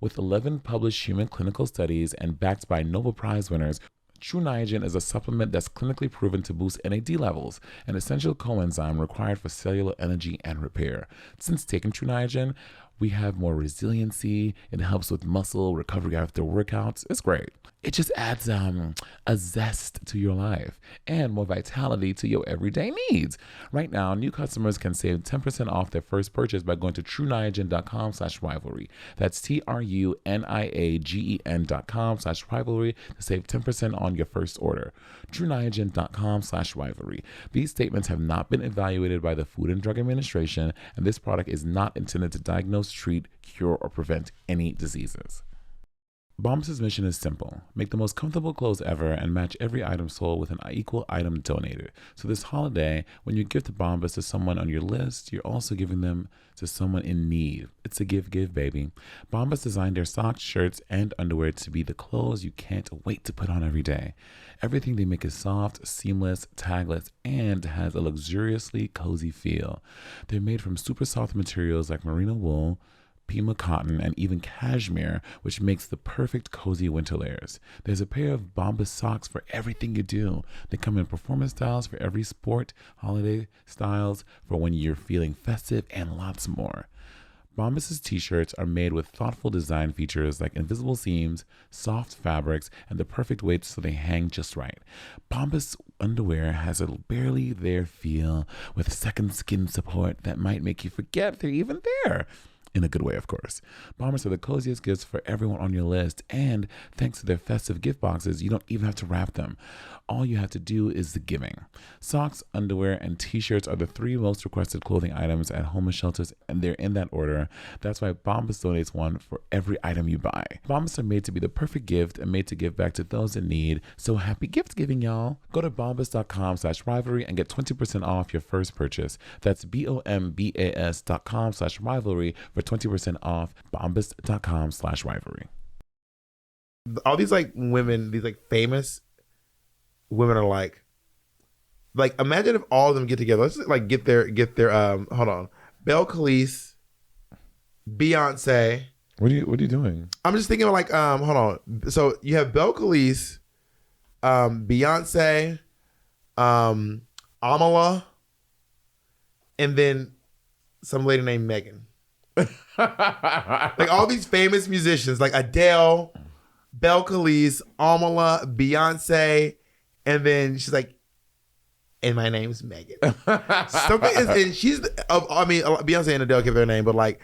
With 11 published human clinical studies and backed by Nobel Prize winners, True Niagen is a supplement that's clinically proven to boost NAD levels, an essential coenzyme required for cellular energy and repair. Since taking True Niagen, we have more resiliency. It helps with muscle recovery after workouts. It's great. It just adds a zest to your life and more vitality to your everyday needs. Right now, new customers can save 10% off their first purchase by going to TrueNiagen.com/rivalry. That's TrueNiagen.com/rivalry to save 10% on your first order. TrueNiagen.com/rivalry. These statements have not been evaluated by the Food and Drug Administration, and this product is not intended to diagnose, treat, cure, or prevent any diseases. Bombas' mission is simple. Make the most comfortable clothes ever and match every item sold with an equal item donated. So this holiday, when you gift Bombas to someone on your list, you're also giving them to someone in need. It's a give, baby. Bombas designed their socks, shirts, and underwear to be the clothes you can't wait to put on every day. Everything they make is soft, seamless, tagless, and has a luxuriously cozy feel. They're made from super soft materials like merino wool, Pima cotton, and even cashmere, which makes the perfect cozy winter layers. There's a pair of Bombas socks for everything you do. They come in performance styles for every sport, holiday styles for when you're feeling festive, and lots more. Bombas' t-shirts are made with thoughtful design features like invisible seams, soft fabrics, and the perfect weight so they hang just right. Bombas underwear has a barely there feel with second skin support that might make you forget they're even there. In a good way, of course. Bombers are the coziest gifts for everyone on your list, and thanks to their festive gift boxes, you don't even have to wrap them. All you have to do is the giving. Socks, underwear, and t-shirts are the 3 most requested clothing items at homeless shelters, and they're in that order. That's why Bombas donates one for every item you buy. Bombas are made to be the perfect gift and made to give back to those in need. So happy gift giving, y'all. Go to bombas.com/rivalry and get 20% off your first purchase. That's bombas.com/rivalry for 20% off. bombas.com/rivalry. All these like women, these like famous women are like imagine if all of them get together. Let's just like get their hold on. Belle Khalees, Beyonce. What are you doing? I'm just thinking of like hold on. So you have Belle Khalees, Beyonce, Amala, and then some lady named Megan. Like all these famous musicians like Adele, Belle Khalees, Amala, Beyonce, and then she's like, and my name's Megan. Something is, and she's, Beyonce and Adele give their name, but like,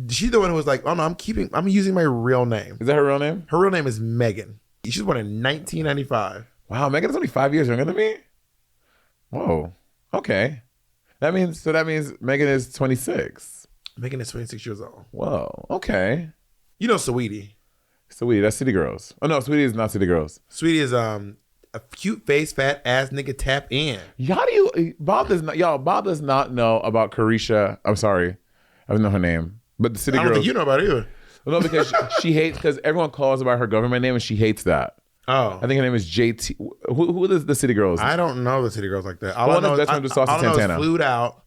she's the one who was like, oh no, I'm using my real name. Is that her real name? Her real name is Megan. She was born in 1995. Wow, Megan is only 5 years younger than me? Whoa. Okay. That means Megan is 26. Megan is 26 years old. Whoa. Okay. You know Saweetie. Saweetie, that's City Girls. Oh no, Saweetie is not City Girls. Saweetie is a cute face, fat ass nigga tap in. Bob does not know about Carisha. I'm sorry. I don't know her name. But the City Girls. I don't think you know about it either. No, because she hates, because everyone calls her by her government name and she hates that. Oh. I think her name is JT. Who is the City Girls? I don't know the City Girls like that. All I know is Santana. Flued Out.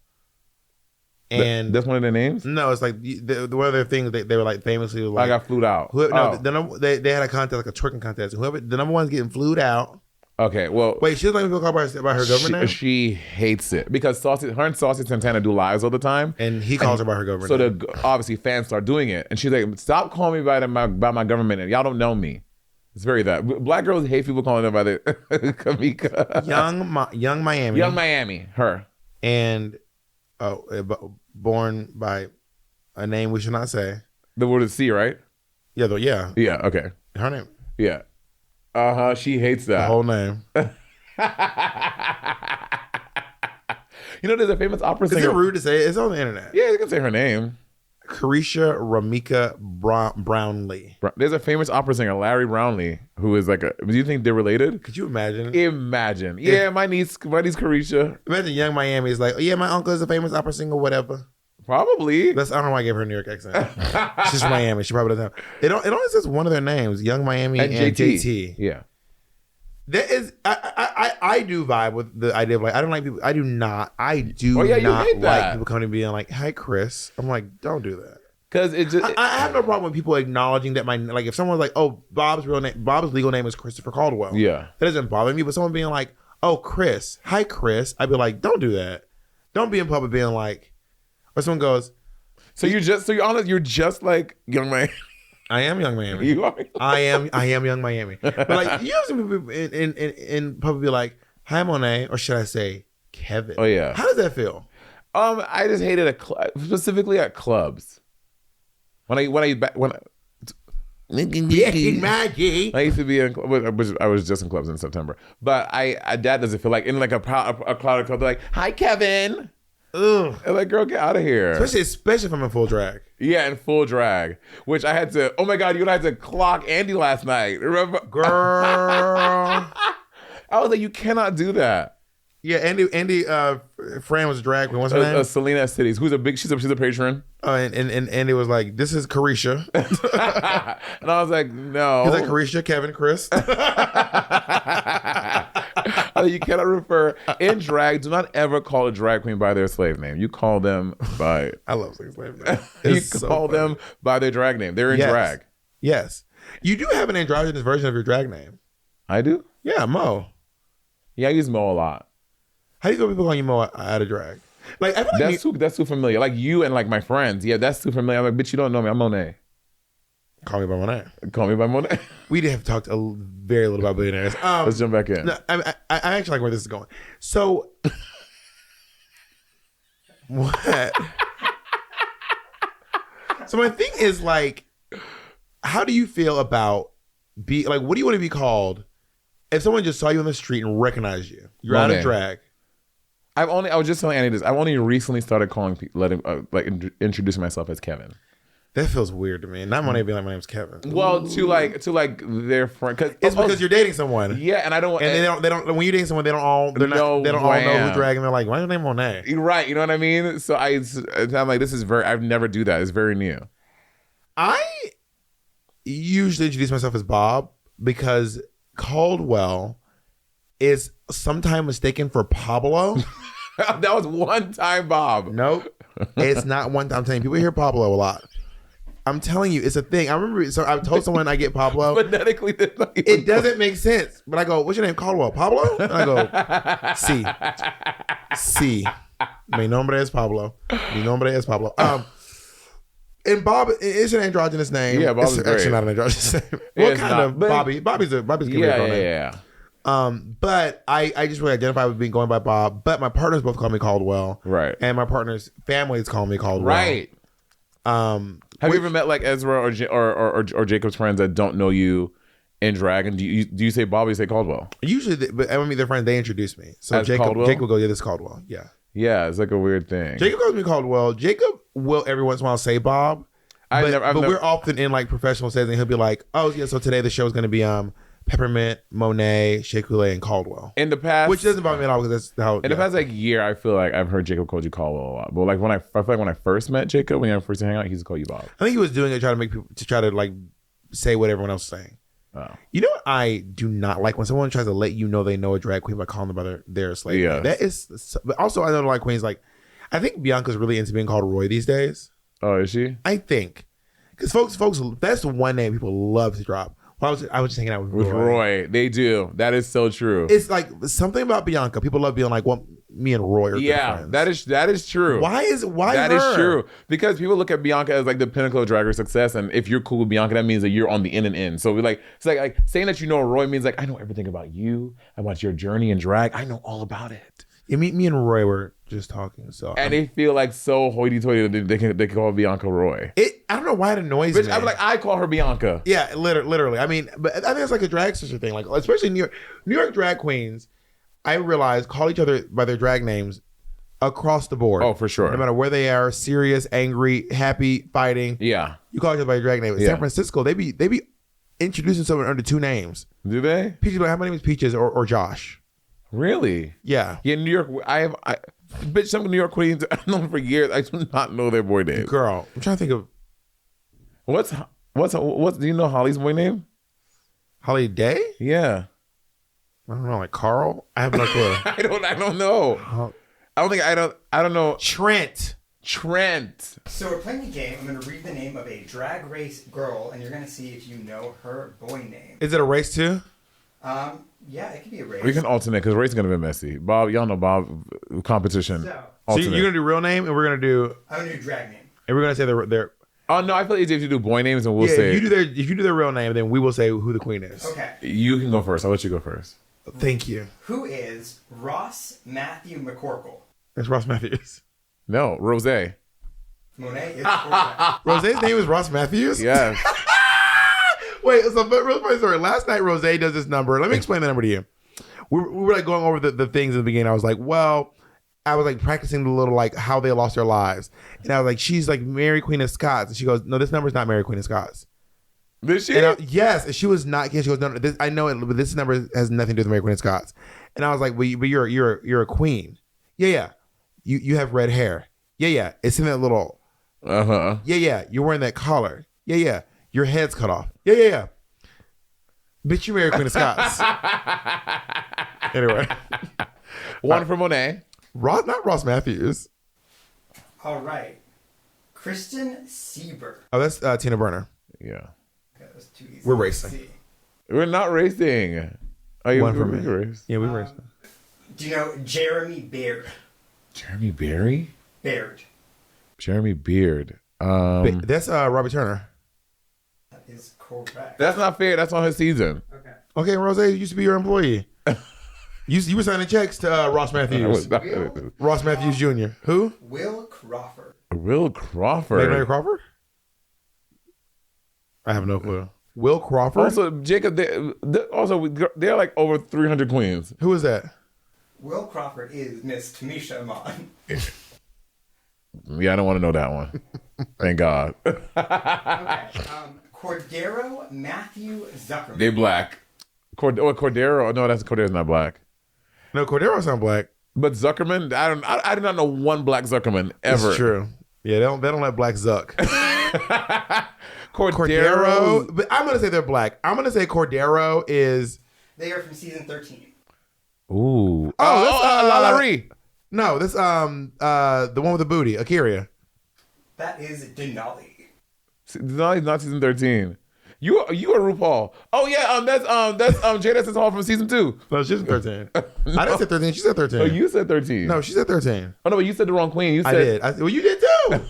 And that's one of their names? No, it's like one of their things they were like famously like, I got flued out. They had a contest, like a twerking contest. Whoever the number one's getting flued out. Okay, well, wait, she doesn't like people call about her government name? She hates it because her and Saucy Santana do lives all the time, and he calls her by her government name. So obviously fans start doing it, and she's like, "Stop calling me by my government name. Y'all don't know me." It's very that black girls hate people calling them by their Kamika. Young Miami. Young Miami. Her and born by a name we should not say. The word is C, right? Yeah. Yeah. Okay. Her name. Yeah. She hates that. The whole name. You know, there's a famous opera singer. Is it rude to say it? It's on the internet. Yeah, you can say her name. Carisha Ramika Brownlee. There's a famous opera singer, Larry Brownlee, who is like do you think they're related? Could you imagine? Yeah, my niece Carisha. Imagine Young Miami is like, oh yeah, my uncle is a famous opera singer, whatever. Probably. I don't know why I gave her a New York accent. She's from Miami. She probably doesn't have. It only says one of their names, Young Miami and JT. Yeah. That is, I do vibe with the idea of like, I don't like people. I do not like people coming and being like, "Hi, Chris." I'm like, don't do that. Because it just, I have no problem with people acknowledging that like if someone's like, "Oh, Bob's legal name is Christopher Caldwell." Yeah, that doesn't bother me. But someone being like, "Oh, Chris, hi, Chris," I'd be like, don't do that. Don't be in public being like, or someone goes, you're honest. You're just like Young Miami. I am Young Miami. You are. I am Young Miami. But like, you have some people in public be like, "Hi, Monét," or should I say, Kevin? Oh yeah. How does that feel? I just hate it specifically at clubs. When I used to be in, I was just in clubs in September. But Dad doesn't feel like in like a crowded club. They're like, "Hi, Kevin." Ugh. I'm like, girl, get out of here. Especially if I'm in full drag. Yeah, in full drag. Which I had to, oh my God, you and I had to clock Andy last night. Remember? Girl. I was like, you cannot do that. Yeah, Andy Fran was a drag queen. What's her name? Selena Cities. She's a patron. And Andy was like, "This is Carisha." And I was like, no. He's like, "Carisha, Kevin, Chris." You cannot refer in drag. Do not ever call a drag queen by their slave name. You call them by. I love saying slave name. You call them by their drag name. They're in drag. Yes, you do have an androgynous version of your drag name. I do. Yeah, Mo. Yeah, I use Mo a lot. How do you feel people calling you Mo out of drag? Like, I feel like that's too familiar. Like you and like my friends. Yeah, that's too familiar. I'm like, bitch, you don't know me. I'm Monét. Call me by Monét. Call me by Monét. We did have talked very little about Billionaires. Let's jump back in. No, I actually like where this is going. So, what? So my thing is like, how do you feel about what do you want to be called if someone just saw you on the street and recognized you? You're out of drag. I was just telling Annie this. I've only recently started calling introducing myself as Kevin. That feels weird to me. Not Monét being like, my name's Kevin. Well, to their friend, because you're dating someone. Yeah, and I don't. And they don't. When you're dating someone, they don't all know who drag, and they're like, why is your name Monét? Right. You know what I mean? So I'm like, this is I've never do that. It's very new. I usually introduce myself as Bob because Caldwell is sometimes mistaken for Pablo. That was one time, Bob. Nope, it's not one time. I'm telling you, people hear Pablo a lot. I'm telling you, it's a thing. I remember, so I told someone I get Pablo. Phonetically, it doesn't make sense. But I go, what's your name? Caldwell. Pablo? And I go, sí. Mi nombre es Pablo. Mi nombre es Pablo. And Bob, it's an androgynous name. Yeah, Bob's it's actually great. not an androgynous name. Well, kind of. Bobby's a good name. Yeah. But I just really identify with going by Bob. But my partners both call me Caldwell. Right. And my partner's families call me Caldwell. Right. Have you ever met like Ezra or Jacob's friends that don't know you in drag? And do you say Bob or you say Caldwell? Usually, but I mean, their friends, they introduce me. So As Jacob Caldwell? will go, yeah, this is Caldwell. Yeah. Yeah, it's like a weird thing. Jacob calls me Caldwell. Jacob will every once in a while say Bob. But we're often in like professional settings, and he'll be like, oh yeah, so today the show is going to be Peppermint, Monét, Shea Coulee, and Caldwell. In the past, which doesn't bother me at all because that's how. In the past year, I feel like I've heard Jacob call you Caldwell a lot. But like I feel like when I first met Jacob, when I first hang out, he used to call you Bob. I think he was doing it to try to like say what everyone else is saying. Oh. You know what I do not like when someone tries to let you know they know a drag queen by calling them by their slave. Yeah. That is. But also, I know a lot of queens like. I think Bianca's really into being called Roy these days. Oh, is she? I think because folks, that's the one name people love to drop. I was just hanging out with Roy. They do. That is so true. It's like something about Bianca. People love being like, well, me and Roy are good friends. that is true. Why that her? Is true? Because people look at Bianca as like the pinnacle of drag race success, and if you're cool with Bianca, that means that you're on the in and in. So it's like saying that you know Roy means like I know everything about you, about your journey in drag. I know all about it. Yeah, me and Roy were just talking, they feel like so hoity-toity that they can call Bianca Roy. I don't know why it annoys me. I'm like, I call her Bianca. Yeah, literally. I mean, but I think it's like a drag sister thing. Like, especially New York drag queens, I realize call each other by their drag names across the board. Oh, for sure. No matter where they are, serious, angry, happy, fighting. Yeah. You call each other by your drag name. In San Francisco, they be introducing someone under two names. Do they? Peaches, like, my name is Peaches or Josh. Really? Yeah. Yeah, New York. Bitch, some New York queens I've known for years. I do not know their boy name. Girl, I'm trying to think of what's. Do you know Holly's boy name? Holly Day? Yeah. I don't know, like Carl. I have no clue. I don't know. I don't know. Trent. So we're playing a game. I'm going to read the name of a drag race girl, and you're going to see if you know her boy name. Is it a race too? Yeah, it could be a race. We can alternate because race is gonna be messy. Bob, y'all know Bob competition. So you're gonna do real name, and we're gonna do. I'm gonna do drag name, and we're gonna say their. Oh no, I feel like if you do boy names, and we'll say if you do their real name, then we will say who the queen is. Okay. You can go first. I'll let you go first. Thank you. Who is Ross Matthew McCorkle? It's Ross Matthews. No, Rose. Monét is quarterback. Rose's name is Ross Matthews? Yes. Wait, so but real funny story. Last night Rose does this number. Let me explain the number to you. We were like going over the things in the beginning. I was like, I was like practicing the little like how they lost their lives. And I was like, she's like Mary Queen of Scots. And she goes, no, this number's not Mary Queen of Scots. Did she? And yes. And she was not. She goes, no, I know it, but this number has nothing to do with Mary Queen of Scots. And I was like, but you're a queen. Yeah. You have red hair. Yeah. It's in that little. Yeah. You're wearing that collar. Yeah. Your head's cut off. Yeah. Bitch, you Mary Queen of Scots. Anyway. One for Monét. Not Ross Matthews. All right. Kristen Sieber. Oh, that's Tina Burner. Yeah. That was too easy. We're racing. We're not racing. Oh, you one for me. Race? Yeah, we racing. Do you know Jeremy Beard? Jeremy Berry? Beard. Jeremy Beard. That's Robbie Turner. That is correct. That's not fair. That's on his season. Okay, Rose used to be your employee. You were signing checks to Ross Matthews. Ross Matthews Jr. Who? Will Crawford. Will Crawford. Mary Crawford? I have no clue. Will Crawford? Also, Jacob, they're like over 300 queens. Who is that? Will Crawford is Miss Tamisha Iman. Yeah, I don't want to know that one. Thank God. Okay. Cordero Matthew Zuckerman. They black. Cordero. No, Cordero's not black. No, Cordero's not black. But Zuckerman, I do not know one black Zuckerman ever. It's true. Yeah, they don't let black Zuck. Cordero. But I'm gonna say they're black. I'm gonna say Cordero is. They are from season 13. Ooh. that's Lalaurie. No, this the one with the booty, Akira. That is Denali. Denali's not season 13. You are RuPaul. Oh yeah, that's Jada Essence Hall from season 2. No, she's 13. I didn't say 13. She said 13. Oh, you said 13. No, she said 13. Oh no, but you said the wrong queen. You said I did. Well, you did too.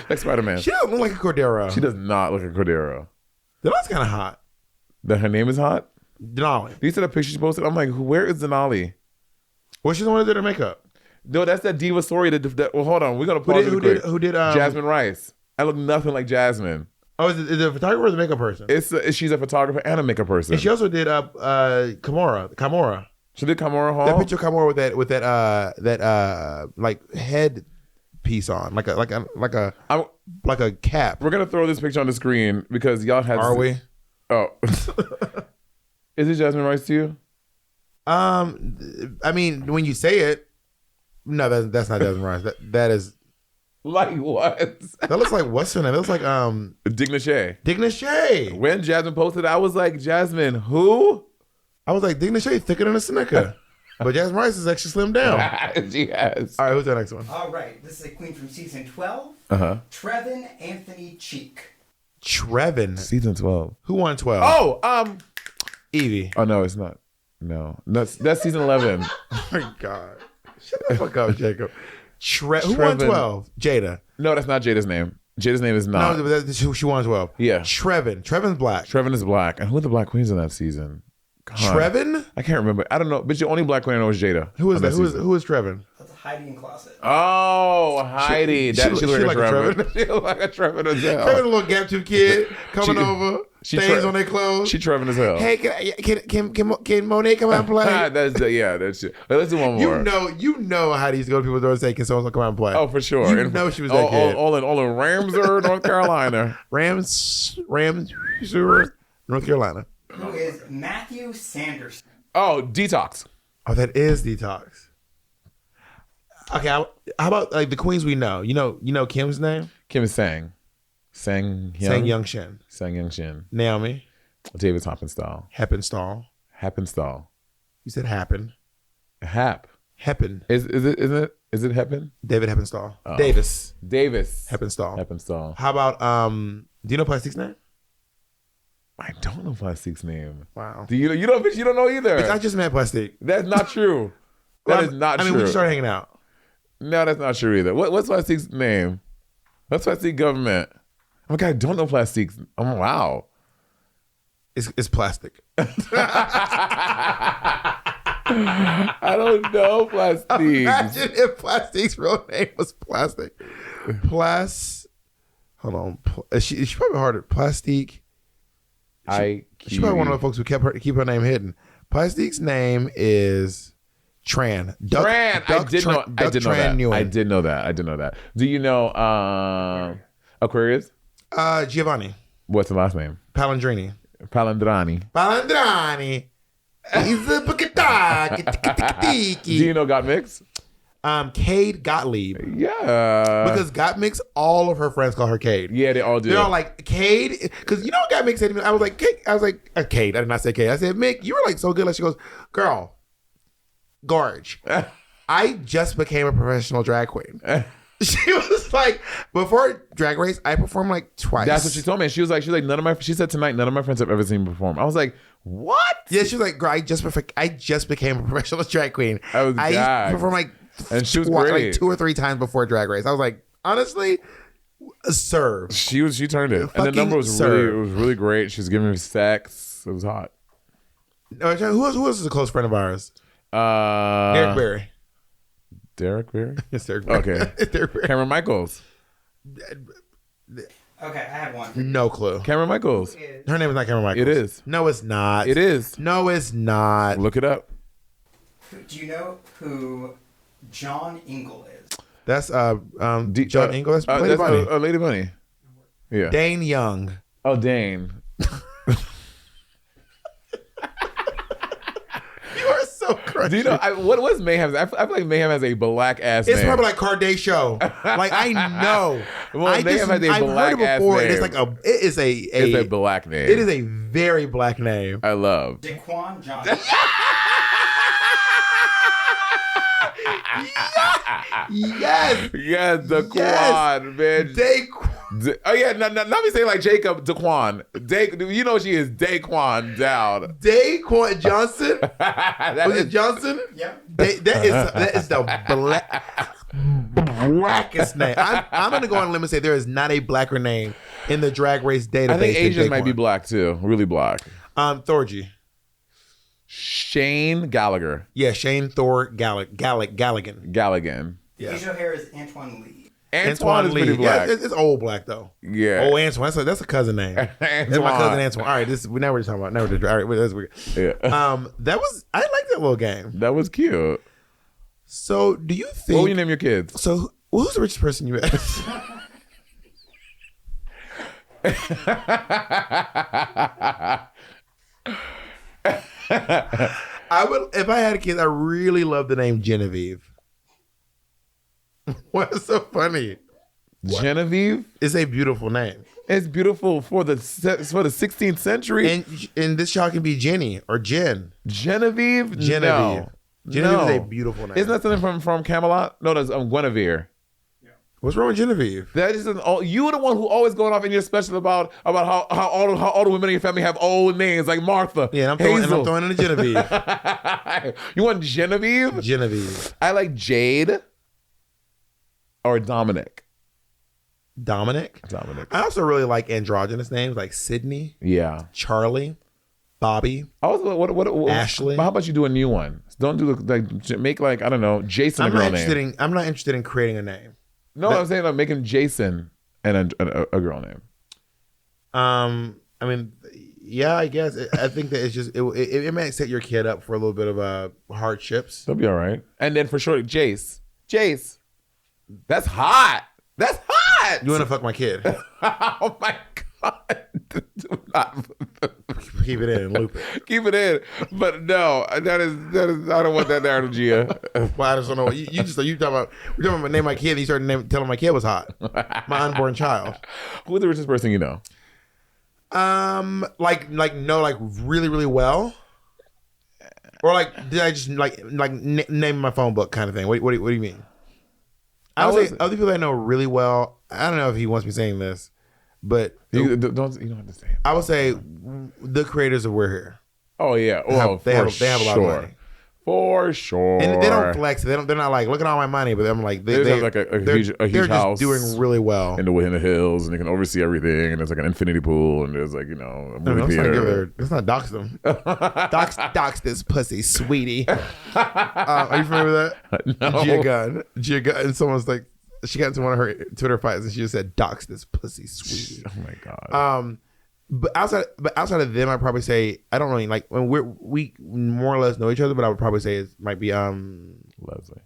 like Spider-Man. She doesn't look like a Cordero. She does not look like Cordero. Denali's kind of hot. That her name is hot? Denali. You said a picture she posted. I'm like, where is Denali? Well, she's the one who did her makeup. No, that's that diva story. Well, hold on. We're gonna pause. Who did Jasmine Rice. I look nothing like Jasmine. Oh, is it a photographer or the makeup person? She's a photographer and a makeup person. And she also did Kamora. She did Kamora Hall. That picture of Kamora with that like head piece on, like a cap. We're gonna throw this picture on the screen because y'all had. Are we? Oh, is it Jasmine Rice to you? I mean, when you say it, no, that's not Jasmine Rice. That is. Like what? That looks like what's her name? It looks like Digna Shea. Digna Shea. When Jasmine posted, I was like, Jasmine, who? I was like, Digna Shea thicker than a Snicker. But Jasmine Rice is actually slimmed down. Yes. All right, who's the next one? All right. This is a queen from season 12. Trevin Anthony Cheek. Trevin. Season 12. Who won 12? Oh, Evie. Oh no, it's not. No, that's season 11. Oh my God. Shut the fuck up, Jacob. Who won 12? Jada. No, that's not Jada's name. Jada's name is not. No, she won 12. Yeah. Trevin's black. Trevin is black. And who are the black queens in that season? God. Trevin? I can't remember. I don't know. But the only black queen I know is Jada. Who is that? Who is Trevin? That's a hiding closet. Oh, Heidi. She look like a Trevin. She look like a Trevin as hell. Trevin, a little gap tooth kid coming over. Stains on their clothes. She Trevin as hell. Hey, can Monét come out and play? That's it. Let's do one more. You know how these go to people's doors and say, can someone come out and play? Oh, for sure. You know she was that kid. All in Ramsey, North Carolina. Rams, North Carolina. Who is Matthew Sanderson? Oh, Detox. Oh, that is Detox. Okay, how about like the queens we know? You know Kim's name? Kim is Sang Young Shin. Naomi. David Hoppenstall. Heppenstall. You said Happen. Heppen. Is it Heppen? David Heppenstall. Oh. Davis. Heppenstall. How about do you know Plastic's name? I don't know Plastic's name. Wow. Do you know? Bitch, you don't know either. Bitch, I just met Plastic. That's not true. That is not true. I mean, we just started hanging out. No, that's not true either. What's Plastic's name? What's Plastic government? Oh my God, I don't know Plastic's. Oh wow. It's Plastic. I don't know Plastic. Imagine if Plastic's real name was Plastic. Hold on. She probably harder. Plastic. She probably one of the folks who keep her name hidden. Plastic's name is Tran. I did know that. Do you know Aquarius? Giovanni. What's the last name? Palandrani. He's a Do you know Got Mix? Cade Gottlieb. Yeah. Because Gottmix, all of her friends call her Cade. Yeah, they all do. They're all like, Cade? Because you know what Gottmix said to me? I was like, Cade. I did not say Cade. I said, Mick, you were like so good. Like, she goes, girl, Gorge, I just became a professional drag queen. She was like, before Drag Race, I performed like twice. That's what she told me. She was like, she said tonight, none of my friends have ever seen me perform. I was like, what? Yeah, she was like, girl, I just became a professional drag queen. I performed like, and she was great. Like 2 or 3 times before Drag Race. I was like, honestly, serve. She turned it. And the number was really great. She was giving me sex. It was hot. Who else is a close friend of ours? Derek Barry. Derek Barry? It's Derek Barry. Okay. It's Derek Barry. Cameron Michaels. Okay, I have one. No clue. Cameron Michaels. Her name is not Cameron Michaels. It is. No, it's not. It is. No, it's not. Look it up. Do you know who John Ingle is? That's John Ingle. That's Lady That's Bunny. Lady Bunny. Yeah. Dane Young. Oh, Dane. You are so crazy. Do you know what's Mayhem? I feel like Mayhem has a black ass It's name. probably like Carday Show. Like I know. Well, I've heard it before, and it's like it's a black name. It is a very black name. I love. Daquan Johnson. Yes. Yeah, Daquan, man. Oh yeah, not me saying like Jacob Daquan. You know she is Daquan down. Daquan Johnson. Was it Johnson? Yeah. That is the blackest name. I'm gonna go on a limb and say there is not a blacker name in the Drag Race database. I think than Asian might Daquan. be black too, really black. Thorgy. Shane Gallagher. Yeah, Shane Thor Galligan. Yeah. Asia O'Hare is Antoine Lee. Antoine is pretty black. Yeah, it's old black though. Yeah. Oh, Antoine. That's a cousin name. That's my cousin Antoine. All right, now we're talking about. Now we're all right. That's weird. Yeah. That was. I like that little game. That was cute. So, do you think? What will you name your kids? So, who's the richest person you met? I would, if I had a kid, I really love the name Genevieve. What's so funny? Genevieve? It's a beautiful name. It's beautiful for the 16th century. And this child can be Jenny or Jen. Genevieve? Genevieve. No. Genevieve No. is a beautiful name. Isn't that something from Camelot? No, that's Guinevere. What's wrong with Genevieve? That is you were the one who always going off in your special about how all the women in your family have old names like Martha. Yeah, and Hazel. I'm throwing in a Genevieve. You want Genevieve? Genevieve. I like Jade or Dominic. Dominic. I also really like androgynous names like Sydney, Yeah. Charlie, Bobby. What Ashley. How about you do a new one? Don't do make like I don't know Jason a girl name. I'm not interested in creating a name. No, I'm saying like making Jason and a girl name. I mean, yeah, I guess. I think that it's just it might set your kid up for a little bit of hardships. They'll be all right. And then for sure, Jace. That's hot. That's hot. You want to fuck my kid? Oh my god. Do not Keep it in and loop it. keep it in. But no, that is. I don't want that narrative, Gia. Well, I just don't know. You talking about we're talking about name my kid. And you started telling my kid was hot. My unborn child. Who's the richest person you know? Like really really well, or like did I just name my phone book kind of thing? What do you mean? I would say other people I know really well. I don't know if he wants me saying this, but You don't have to say it. I would say the creators of We're Here. Oh yeah. They have a lot of money. For sure. And they don't flex. They're not like, look at all my money. But I'm like, They have like a huge they're house just doing really well. in the hills, and they can oversee everything. And there's like an infinity pool, and there's like a movie theater. Let's not dox them. dox this pussy, sweetie. Are you familiar with that? No. Gia Gunn. And someone's like, she got into one of her Twitter fights, and she just said, "Dox this pussy, sweetie." Oh my god. But outside of them, I'd probably say I don't really like when we more or less know each other. But I would probably say it might be Leslie.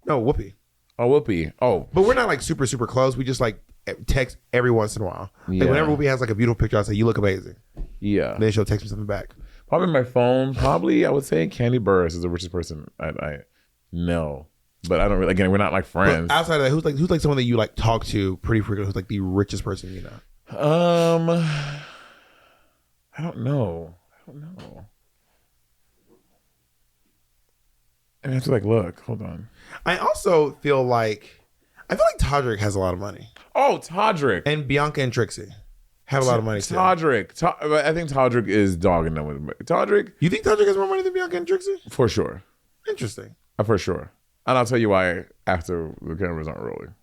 no, Whoopi. Oh, Whoopi. Oh, But we're not like super super close. We just like text every once in a while. Yeah. Like whenever Whoopi has like a beautiful picture, I say, "You look amazing." yeah. And then she'll text me something back. Probably my phone. Probably I would say Candy Burris is the richest person I know. But I don't really. Again, we're not like friends. But outside of that, who's like someone that you like talk to pretty frequently? Who's like the richest person you know? I don't know. I have to like look. Hold on. I also feel like Todrick has a lot of money, Oh, Todrick. and Bianca and Trixie have a lot of money too. Todrick. I think Todrick is dogging them with Todrick You think Todrick has more money than Bianca and Trixie? for sure. Interesting. For sure. And I'll tell you why after the cameras aren't rolling.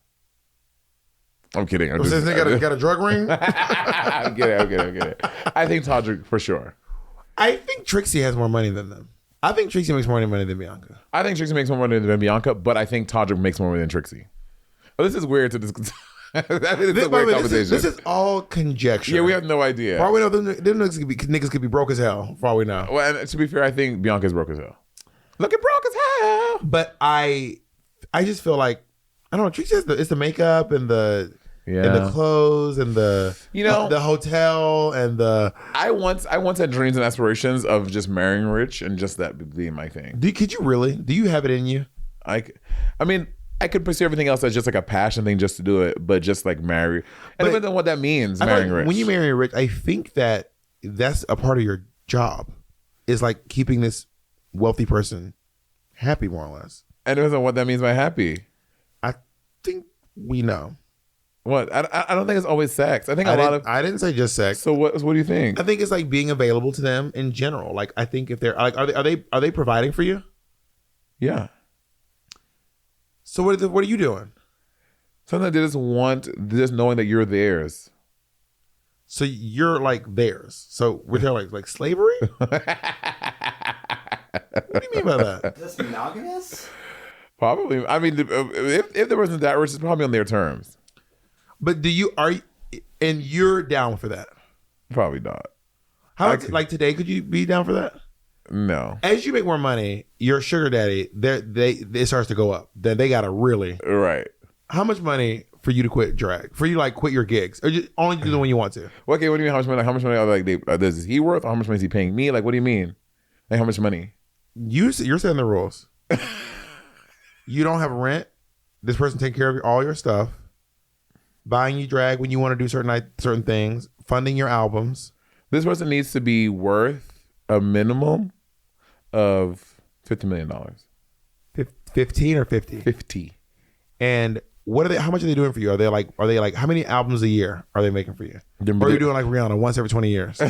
I'm kidding. Since they got a drug ring, I'm kidding. I think Todrick for sure. I think Trixie has more money than them. I think Trixie makes more money than Bianca. I think Trixie makes more money than Bianca, but I think Todrick makes more money than Trixie. Oh, this is weird to discuss. I think it's a weird conversation. This is all conjecture. Yeah, we have no idea. For all we know, them niggas could be broke as hell. For all we know. Well, and to be fair, I think Bianca's broke as hell. Looking broke as hell. But I just feel like I don't know. Tree says it's the makeup and the clothes and the the hotel and the. I once had dreams and aspirations of just marrying rich and just that being my thing. Could you really? Do you have it in you? I mean, I could pursue everything else as just like a passion thing just to do it, but just like marry. And depends on what that means, marrying rich. When you marry rich, I think that's a part of your job. Is like keeping this wealthy person happy, more or less. And it depends on what that means by happy. I think we know. What? I don't think it's always sex. I think I didn't say just sex. So what do you think? I think it's like being available to them in general. Like I think if they're like, are they providing for you? Yeah. So what are you doing? Sometimes they just want just knowing that you're theirs. So you're like theirs. So we're talking like slavery? What do you mean by that? Is this monogamous? Probably. I mean, if the person's that rich, it's probably on their terms. But and you're down for that? Probably not. How like today? Could you be down for that? No. As you make more money, your sugar daddy, it starts to go up. Then they gotta really right. How much money for you to quit drag? For you to like quit your gigs, or just only do them when you want to? Okay, what do you mean? How much money? How much money are like? Is he worth? Or how much money is he paying me? Like, what do you mean? Like, how much money? You're setting the rules. You don't have rent. This person taking care of all your stuff, buying you drag when you want to do certain things, funding your albums. This person needs to be worth a minimum of $50 million. 15 or 50? 50. And what are they? How much are they doing for you? Are they like how many albums a year are they making for you? Or are you doing like Rihanna once every 20 years?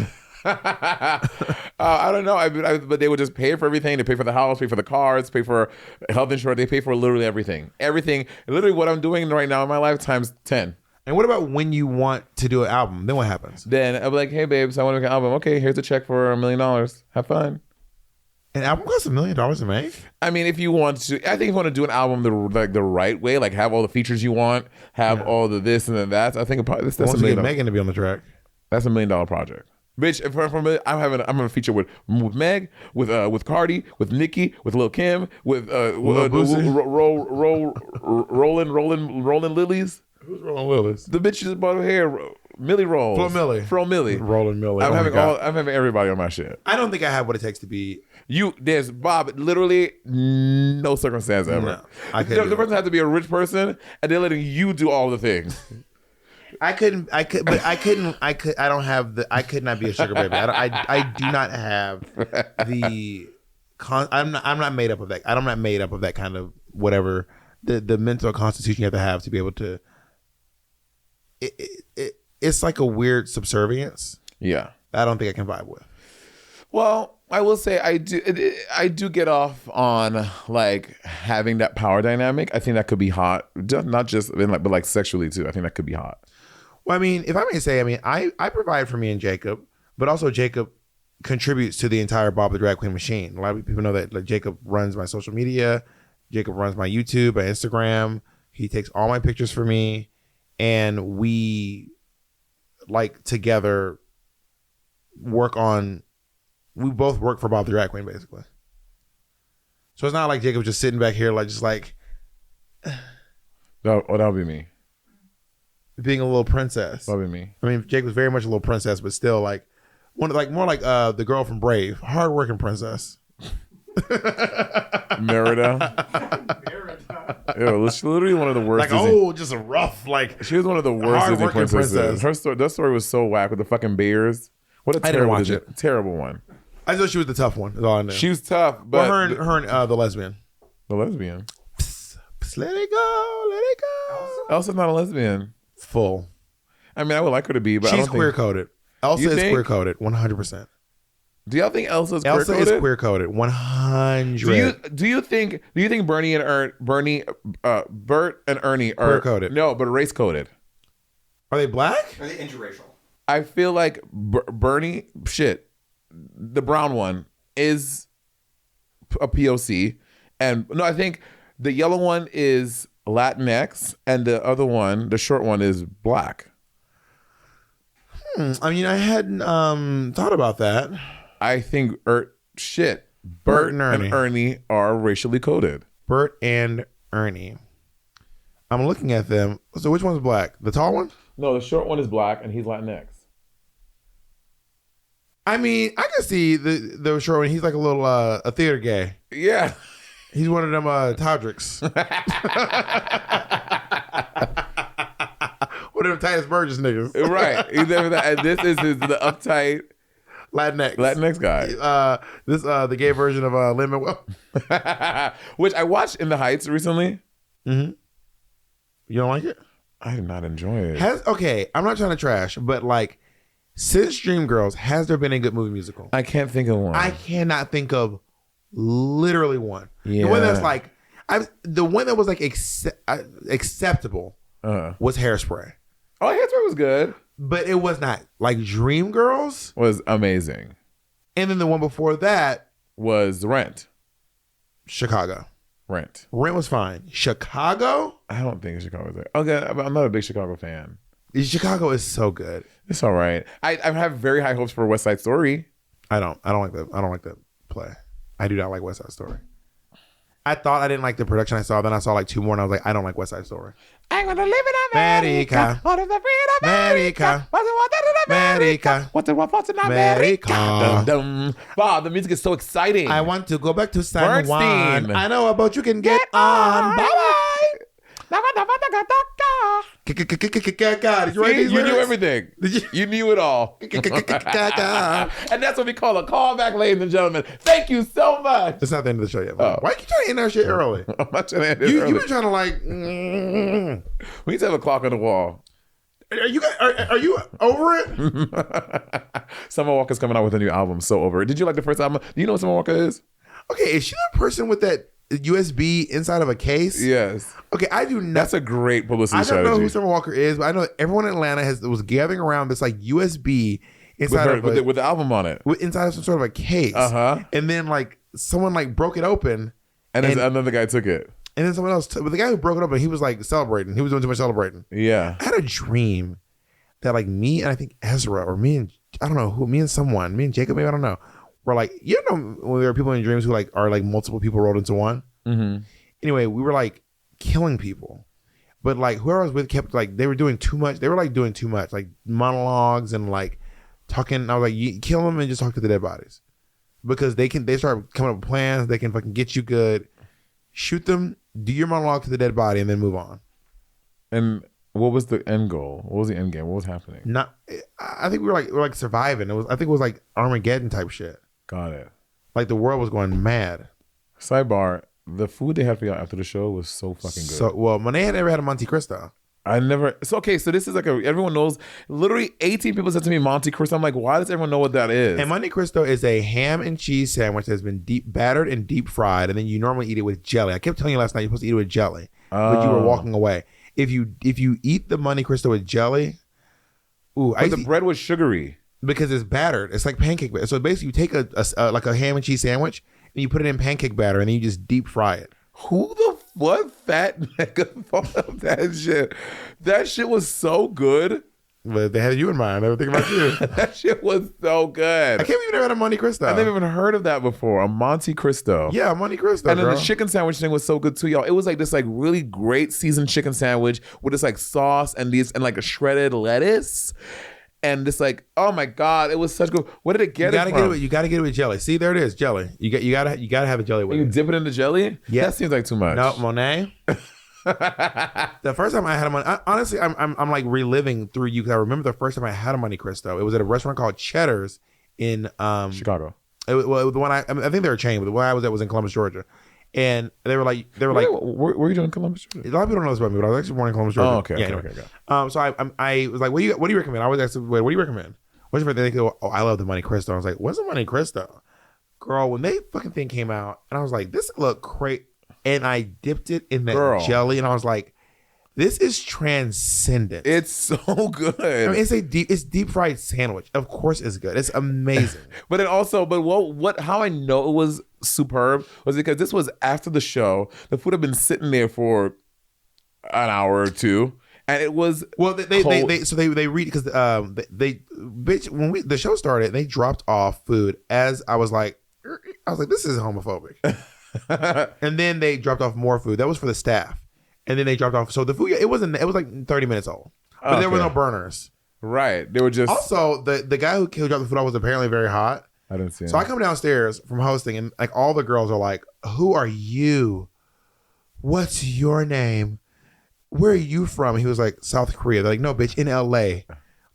I don't know. But they would just pay for everything. They pay for the house, pay for the cars, pay for health insurance. They pay for literally everything. Everything. Literally what I'm doing right now in my life times 10. And what about when you want to do an album? Then what happens? Then I'll be like, hey, babes, I want to make an album. Okay, here's a check for $1 million. Have fun. An album costs $1 million to make? I mean, if you want to, I think if you want to do an album the right way, like have all the features you want, have all the this and then that, I think that's Once $1 you million. get Megan to be on the track. That's $1 million project. Bitch, I'm gonna feature with Meg, with Cardi, with Nicki, with Lil Kim, with Rolling Lilies. Who's Rolling Willis? The bitch just bought her hair. Millie Rolls. Flo Millie. Rolling Millie. I'm having everybody on my shit. I don't think I have what it takes to be. There's Bob. Literally, no circumstance ever. No, I couldn't. The person has to be a rich person, and they're letting you do all the things. I could not be a sugar baby. I do not have the I'm not made up of that. I'm not made up of that kind of whatever the mental constitution you have to be able to. It's like a weird subservience. Yeah, I don't think I can vibe with. Well, I will say I do get off on like having that power dynamic. I think that could be hot, not just but like sexually too. I think that could be hot. Well, I mean, if I may say, I provide for me and Jacob, but also Jacob contributes to the entire Bob the Drag Queen machine. A lot of people know that like Jacob runs my social media, Jacob runs my YouTube, my Instagram. He takes all my pictures for me, and we like together we both work for Bob the Drag Queen basically. So it's not like Jacob just sitting back here that would be me. Being a little princess. That would be me. I mean, Jake was very much a little princess, but still more like the girl from Brave, hardworking princess. Merida. Yo, she's literally one of the worst. Just a rough She was one of the worst Disney princesses. Princess. That story was so whack with the fucking bears. What a terrible one. I thought she was the tough one. Is all I knew. She was tough, but her and the lesbian. The lesbian. Psst, let it go. Elsa's not a lesbian. Full. I mean, I would like her to be, but she's queer coded. Elsa is queer coded, 100%. Do y'all think Elsa is queer coded? Elsa is queer coded, 100. Do you think Bert and Ernie are queer coded? No, but race coded. Are they black? Are they interracial? I feel like Bernie, the brown one is a POC, and no, I think the yellow one is Latinx, and the other one, the short one, is black. I mean, I hadn't thought about that. I think Bert and Ernie are racially coded. Bert and Ernie. I'm looking at them. So which one's black? The tall one? No, the short one is black, and he's Latinx. I mean, I can see the short one. He's like a little a theater gay. Yeah. He's one of them Todricks. One of them Titus Burgess niggas. Right. He's everything. And this is the uptight Latinx guy. This the gay version of Lin-Manuel. Which I watched In the Heights recently. Mm-hmm. You don't like it? I did not enjoy it. Okay, I'm not trying to trash, but like since Dreamgirls, has there been a good movie musical? I can't think of one. I cannot think of literally one. Yeah. The one that's like, the one that was like acceptable was Hairspray. Oh, Hairspray was good. But it was not. Like Dreamgirls was amazing. And then the one before that was Rent. Chicago. Rent was fine. Chicago? I don't think Chicago was there. Okay, I'm not a big Chicago fan. Chicago is so good. It's all right. I have very high hopes for West Side Story. I don't like the play. I do not like West Side Story. I thought I didn't like the production I saw. Then I saw like two more and I was like, I don't like West Side Story. I'm gonna live in America. What is the freedom of America? What's the America? What's the what's in America? Dum, dum. Wow, the music is so exciting. I want to go back to San Juan. Bernstein. I know about you can get on. Bye bye. Did you write these You lyrics? knew everything. You knew it all. And that's what we call a callback, ladies and gentlemen. Thank you so much. It's not the end of the show yet. Why you trying to end our shit early? I'm not trying to end it early. You've been trying to like. We need to have a clock on the wall. Are you over it? Summer Walker's coming out with a new album. So over it. Did you like the first album? Do you know what Summer Walker is? Okay, is she the person with that USB inside of a case? Yes. Okay, I do not. That's a great publicity strategy. I don't know who Summer Walker is, but I know everyone in Atlanta was gathering around this like USB inside with the album on it, inside of some sort of a case. And then like someone like broke it open, and then another guy took it, and then someone else. But the guy who broke it open, he was like celebrating. He was doing too much celebrating. Yeah. I had a dream that like me and I think Ezra or me and I don't know who, me and Jacob, maybe I don't know. We're like, you know, when there are people in dreams who like are like multiple people rolled into one. Mm-hmm. Anyway, we were like killing people, but like whoever I was with kept like they were doing too much. They were like doing too much, like monologues and like talking. I was like, you kill them and just talk to the dead bodies because they start coming up with plans. They can fucking get you good. Shoot them, do your monologue to the dead body, and then move on. And what was the end goal? What was the end game? What was happening? I think we were surviving. I think it was like Armageddon type shit. Got it. Like the world was going mad. Sidebar: the food they had for y'all after the show was so fucking good. So well, Monét had never had a Monte Cristo. I never. So okay, so this is like everyone knows. Literally, 18 people said to me Monte Cristo. I'm like, why does everyone know what that is? And Monte Cristo is a ham and cheese sandwich that's been battered and deep fried, and then you normally eat it with jelly. I kept telling you last night you're supposed to eat it with jelly, but you were walking away. If you eat the Monte Cristo with jelly, but the bread was sugary because it's battered. It's like pancake batter. So basically, you take like a ham and cheese sandwich and you put it in pancake batter, and then you just deep fry it. What fat nigga thought of that shit? That shit was so good. But they had you in mind. They were thinking about you. That shit was so good. I can't believe you never had a Monte Cristo. I've never even heard of that before. A Monte Cristo. Yeah, a Monte Cristo. And then the chicken sandwich thing was so good too, y'all. It was like this like really great seasoned chicken sandwich with this like sauce and like a shredded lettuce. And this like, oh my God, it was such good. What did it get? You gotta get it with jelly. See, there it is, jelly. You gotta have the jelly with it. You dip it in the jelly? Yeah, that seems like too much. No, Monét. The first time I had a Monte, honestly, I'm like reliving through you because I remember the first time I had a Monte Cristo. It was at a restaurant called Cheddar's in Chicago. The one I think they're a chain, but the one I was at was in Columbus, Georgia. And they were like, where were you doing in Columbus, Georgia? A lot of people don't know this about me, but I was actually born in Columbus, Georgia. Oh, okay. Yeah, okay. So I was like, what do you recommend? I was asking, what do you recommend? What's your favorite? They go, I love the Monte Cristo. I was like, what's a Monte Cristo? Girl, when they fucking thing came out, and I was like, this look great. And I dipped it in that jelly, and I was like, this is transcendent. It's so good. I mean, it's deep fried sandwich. Of course, it's good. It's amazing. But how I know it was superb was because this was after the show. The food had been sitting there for an hour or two. And it was they read because bitch when the show started, they dropped off food as I was like this is homophobic. And then they dropped off more food. That was for the staff. And then they dropped off. So the food, it was like 30 minutes old. But there were no burners. Right. They were just also the guy who dropped the food off was apparently very hot. I didn't see him. So I come downstairs from hosting and like all the girls are like, "Who are you? What's your name? Where are you from?" He was like, "South Korea." They're like, "No, bitch, in LA."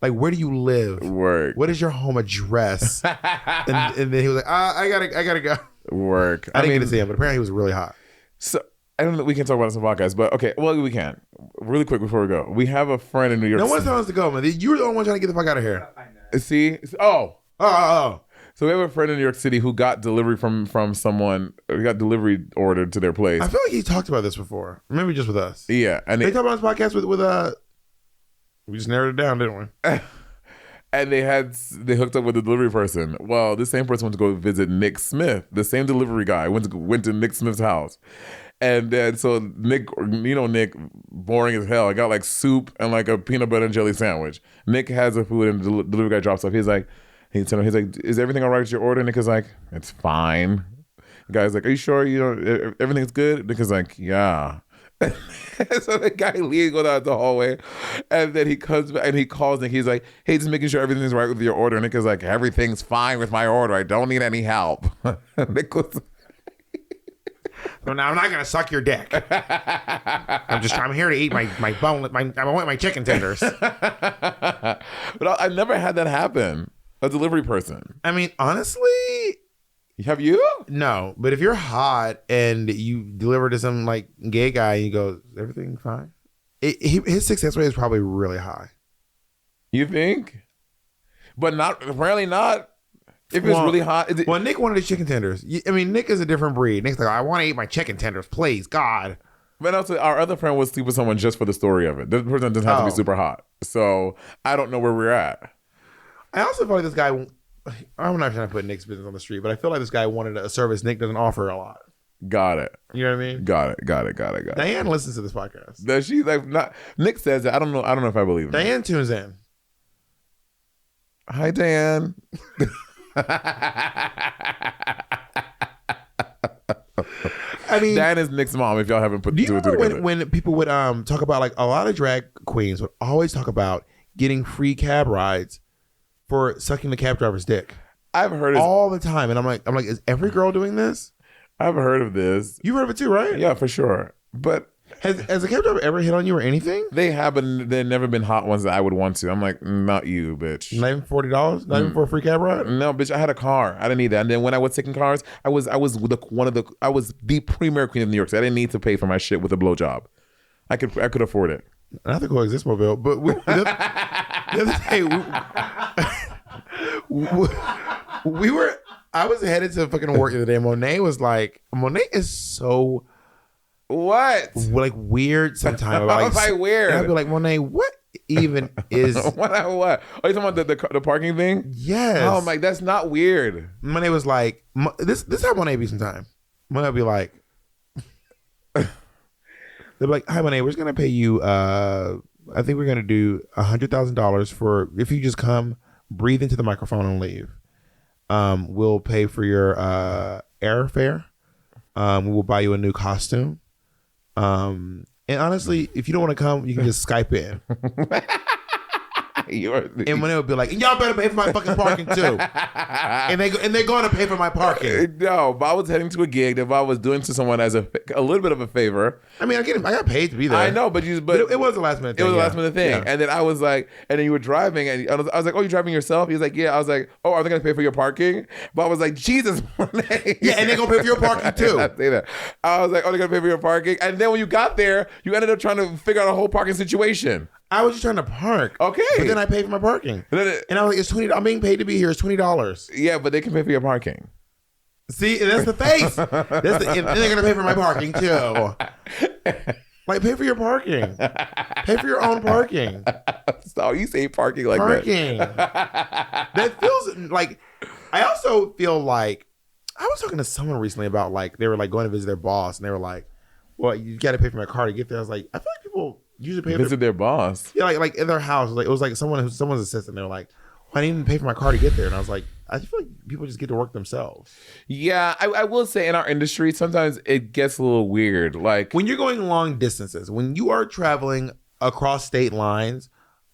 Like, where do you live? Work. What is your home address? and then he was like, I gotta go. Work. I didn't get to see him, but apparently he was really hot. So I don't know. We can talk about this on podcast, but okay. Well, we can. Really quick before we go. We have a friend in New York. No one's telling us to go, man. You were the only one trying to get the fuck out of here. See? Oh. So we have a friend in New York City who got delivery from someone. He got delivery ordered to their place. I feel like he talked about this before. Maybe just with us. Yeah, and they talked about this podcast with we just narrowed it down, didn't we? And they hooked up with the delivery person. Well, this same person went to go visit Nick Smith, the same delivery guy went to Nick Smith's house. And then so Nick, Nick, boring as hell. I got like soup and like a peanut butter and jelly sandwich. Nick has the food and the delivery guy drops off. He's like, "Is everything all right with your order?" Nick is like, "It's fine." The guy's like, "Are you sure everything's good?" Nick is like, "Yeah." So the guy leaves, goes out the hallway, and then he comes back and he calls Nick. He's like, "Hey, just making sure everything's right with your order." And Nick is like, "Everything's fine with my order. I don't need any help." Nick was So now I'm not gonna suck your dick. I'm here to eat my bone. I want my chicken tenders. But I've never had that happen. A delivery person. I mean, honestly, have you? No, but if you're hot and you deliver to some like gay guy and you go, "Is everything fine?" His success rate is probably really high. You think? But apparently not. If it's really hot. Well, Nick wanted his chicken tenders. I mean, Nick is a different breed. Nick's like, "I want to eat my chicken tenders, please, God." But also, our other friend was sleep with someone just for the story of it. This person doesn't have to be super hot. So I don't know where we're at. I also feel like this guy, I'm not trying to put Nick's business on the street, but I feel like this guy wanted a service Nick doesn't offer a lot. Got it. You know what I mean? Got it. Diane listens to this podcast. Does she? Like, not Nick says it. I don't know if I believe him. Diane tunes in. Hi, Diane. I mean, Diane is Nick's mom. If y'all haven't put two and two together. When people would talk about, like, a lot of drag queens would always talk about getting free cab rides for sucking the cab driver's dick. I've heard it all the time, and I'm like, is every girl doing this? I've heard of this. You've heard of it too, right? Yeah, for sure. But has a cab driver ever hit on you or anything? They have, but they've never been hot ones that I would want to. I'm like, not you, bitch. Not even $40? Not even for a free cab ride? No, bitch. I had a car. I didn't need that. And then when I was taking cars, I was the premier queen of New York. So I didn't need to pay for my shit with a blowjob. I could afford it. Not the coexist mobile, but the other day I was headed to fucking work the other day. Monet was like, Monet is so what? Like weird sometimes. Like, by weird. And I'd be like, Monet, what even is what? Are you talking about the parking thing? Yes. Oh my, that's not weird. Monet was like, this is how Monet be sometimes. Monet would be like, they'd be like, "Hi, Monet, we're just gonna pay you. I think we're gonna do $100,000 for if you just come, breathe into the microphone and leave. We'll pay for your airfare. We will buy you a new costume. And honestly, if you don't want to come, you can just Skype in." And when it would be like, "Y'all better pay for my fucking parking too," and they're going to pay for my parking. No, but I was heading to a gig that I was doing to someone as a little bit of a favor. I mean, I got paid to be there. I know, but it was a last minute thing. It was a last minute thing, yeah. And then I was like, and then you were driving, and I was like, "Oh, you're driving yourself?" He was like, "Yeah." I was like, "Oh, are they gonna pay for your parking?" But I was like, "Jesus, yeah," and they're gonna pay for your parking too. I say that. I was like, "Oh, they're gonna pay for your parking," and then when you got there, you ended up trying to figure out a whole parking situation. I was just trying to park. Okay. But then I paid for my parking. And I was like, it's $20. I'm being paid to be here. It's $20. Yeah, but they can pay for your parking. See, and that's the face. And they're going to pay for my parking too. Like, pay for your parking. Pay for your own parking. So you say parking like parking. That feels like, I also feel like, I was talking to someone recently about like, they were like going to visit their boss and they were like, "Well, you got to pay for my car to get there." I was like, I feel like people You should pay Visit their boss. Yeah, like in their house. Like it was like someone's assistant. They were like, well, I didn't even pay for my car to get there. And I was like, I just feel like people just get to work themselves. Yeah, I will say in our industry, sometimes it gets a little weird. Like when you're going long distances, when you are traveling across state lines,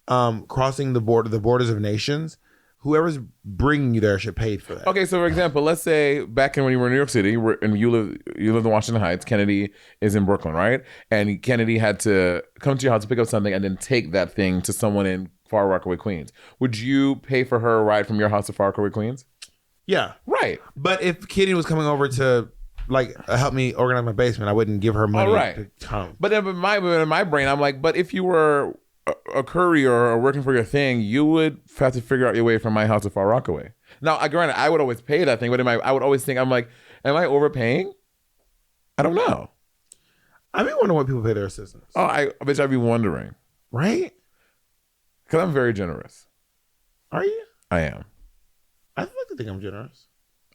crossing the borders of nations, whoever's bringing you there should pay for that. Okay, so for example, let's say back in when you were in New York City, and you lived in Washington Heights. Kennedy is in Brooklyn, right? And Kennedy had to come to your house to pick up something and then take that thing to someone in Far Rockaway, Queens. Would you pay for her ride from your house to Far Rockaway, Queens? Yeah, right. But if Kitty was coming over to like help me organize my basement, I wouldn't give her money to come. But in my brain, I'm like, but if you were a courier or working for your thing, you would have to figure out your way from my house to Far Rockaway. Now, granted, I would always pay that thing, but I would always think, I'm like, am I overpaying? I don't know. I be wondering what people pay their assistants. Oh, I bet I'd be wondering. Right? Because I'm very generous. Are you? I am. I like to think I'm generous.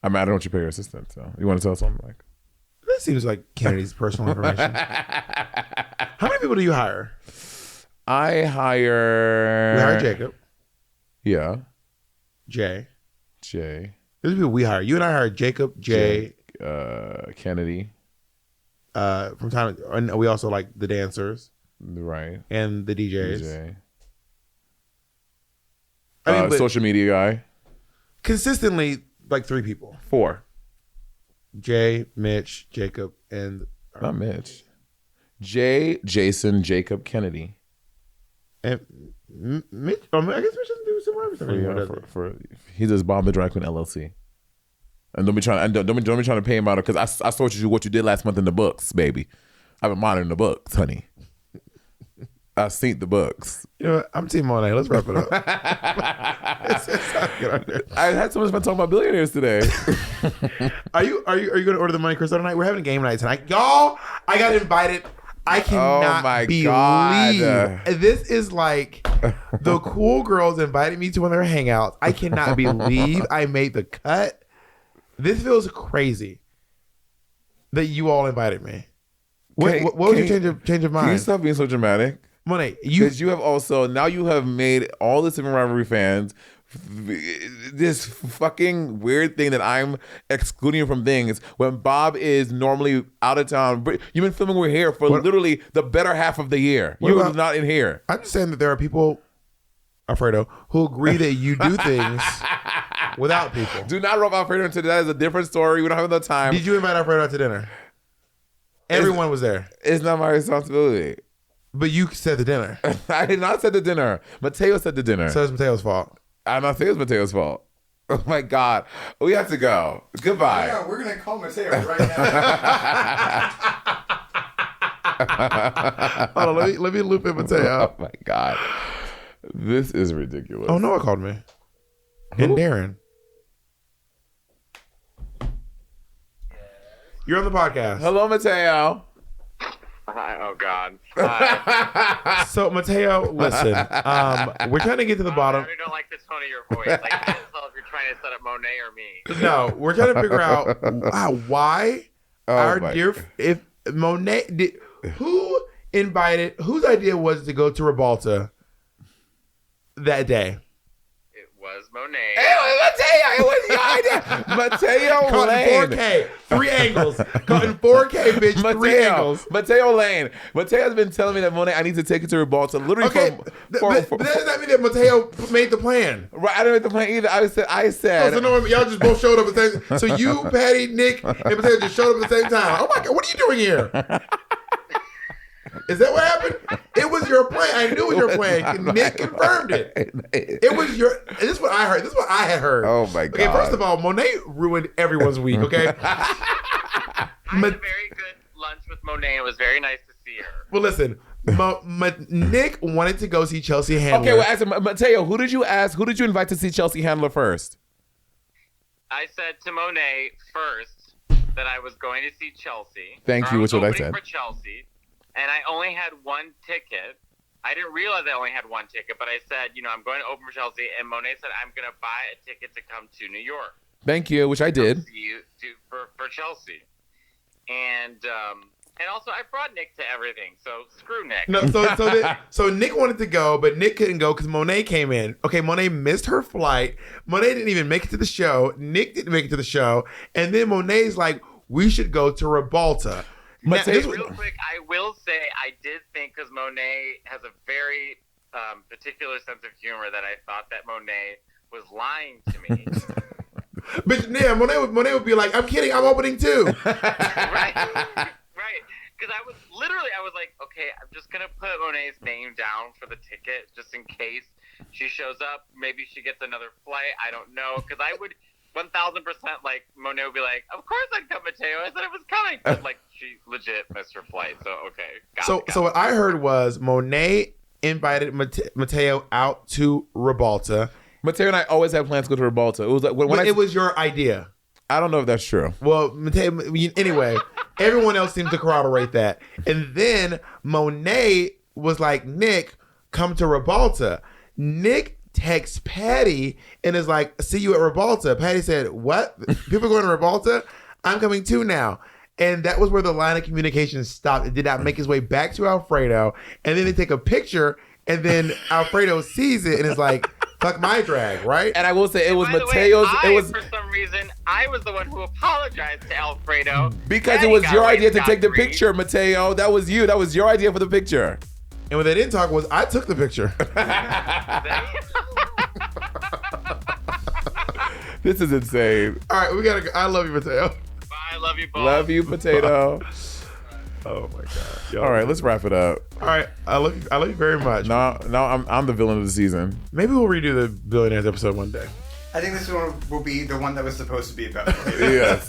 I mean, I don't know what you pay your assistant, so you want to tell something like? That seems like Kennedy's personal information. How many people do you hire? We hire Jacob. Yeah. Jay. These are people we hire. You and I hire Jacob, Jay, Kennedy. From time, and we also like the dancers, right, and the DJs. DJ. I mean, social media guy. Consistently, like 3 people. 4. Jay, Mitch, Jacob, and not Mitch. Jay, Jason, Jacob, Kennedy. And Mitch. I guess Mitch doesn't do some anymore. He does Bob the Drag Queen LLC. And don't be trying to pay him out because I told you what you did last month in the books, baby. I've been monitoring the books, honey. I seen the books. You know what? I'm Team Monét. Let's wrap it up. I had so much fun talking about Billionaires today. Are you going to order the Money Crystal tonight? We're having a game night tonight, y'all. I got invited. I cannot believe this is like the cool girls invited me to one of their hangouts. I cannot believe I made the cut. This feels crazy that you all invited me. What was your change of mind? Can you stop being so dramatic? Monét, because you have made all the Sibling Rivalry fans this fucking weird thing that I'm excluding from things when Bob is normally out of town. You've been filming We're Here for literally the better half of the year. You were not in here. I'm just saying that there are people, Alfredo, who agree that you do things without people. Do not rope Alfredo into that. Is a different story. We don't have enough time. Did you invite Alfredo out to dinner? Everyone was there. It's not my responsibility. But you said the dinner. I did not say the dinner. Mateo said the dinner. So it's Mateo's fault. I'm not saying it's Mateo's fault. Oh my God. We have to go. Goodbye. Yeah, we're going to call Mateo right now. Hold on, let me loop in Mateo. Oh my God. This is ridiculous. Oh, Noah called me. Who? And Darren. You're on the podcast. Hello, Mateo. Hi. Oh God. Hi. So Mateo, listen. We're trying to get to the bottom. I really don't like the tone of your voice. Like, I can't tell if you're trying to set up Monét or me. No, we're trying to figure out why if Monét whose idea was to go to Ribalta that day? It was Monét. It was your idea. Mateo Caught Lane. in 4K, 3 angles. Caught in 4K, bitch, 3 angles. Mateo Lane. Mateo has been telling me that Monét, I need to take it to Ribalta. Literally, but that does not mean that Mateo made the plan. Right, I didn't make the plan either. I said. So no, y'all just both showed up at the same time. So you, Patty, Nick, and Mateo just showed up at the same time. Oh my God, what are you doing here? Is that what happened? It was your plan. I knew it was your plan. Nick confirmed it. It was your. This is what I heard. This is what I had heard. Oh my God. Okay, first of all, Monét ruined everyone's week. Okay. I had a very good lunch with Monét. It was very nice to see her. Well, listen. Nick wanted to go see Chelsea Handler. Okay, well, ask him, Mateo, who did you ask? Who did you invite to see Chelsea Handler first? I said to Monét first that I was going to see Chelsea. Thank you, which is what I said. For Chelsea. And I only had 1 ticket. I didn't realize I only had 1 ticket, but I said, I'm going to open for Chelsea. And Monét said, I'm going to buy a ticket to come to New York. Thank you, which I did. See you for Chelsea. And And also, I brought Nick to everything, so screw Nick. No, so Nick wanted to go, but Nick couldn't go because Monét came in. Okay, Monét missed her flight. Monét didn't even make it to the show. Nick didn't make it to the show. And then Monét's like, we should go to Rivalta. But real quick, I will say I did think, because Monét has a very particular sense of humor, that I thought that Monét was lying to me. But yeah, Monét would be like, I'm kidding, I'm opening too. Right. Because I was like, okay, I'm just going to put Monét's name down for the ticket just in case she shows up. Maybe she gets another flight. I don't know. Because I would 1,000% like, Monét would be like, of course I'd come, Mateo. I said it was coming. But like, she legit missed her flight. So, okay. Got it. So what I heard was Monét invited Mateo out to Rivalta. Mateo and I always had plans to go to Rivalta. It was like it was your idea. I don't know if that's true. Well, Mateo, anyway, everyone else seemed to corroborate that. And then Monét was like, Nick, come to Rivalta. Nick texts Patty and is like, see you at Rivalta. Patty said, what? People going to Rivalta? I'm coming too now. And that was where the line of communication stopped. It did not make its way back to Alfredo. And then they take a picture, and then Alfredo sees it and is like, fuck my drag, right? And I will say it was Mateo's. For some reason, I was the one who apologized to Alfredo. Because Patty, it was your idea to take the picture, Mateo. That was you. That was your idea for the picture. And what they didn't talk was, I took the picture. This is insane. All right, we gotta go. I love you, Mateo. Bye, I love you both. Love you, Potato. Oh my God. All right, let's wrap it up. All right, I love you very much. No, I'm the villain of the season. Maybe we'll redo the Billionaires episode one day. I think this one will be the one that was supposed to be about. Yes.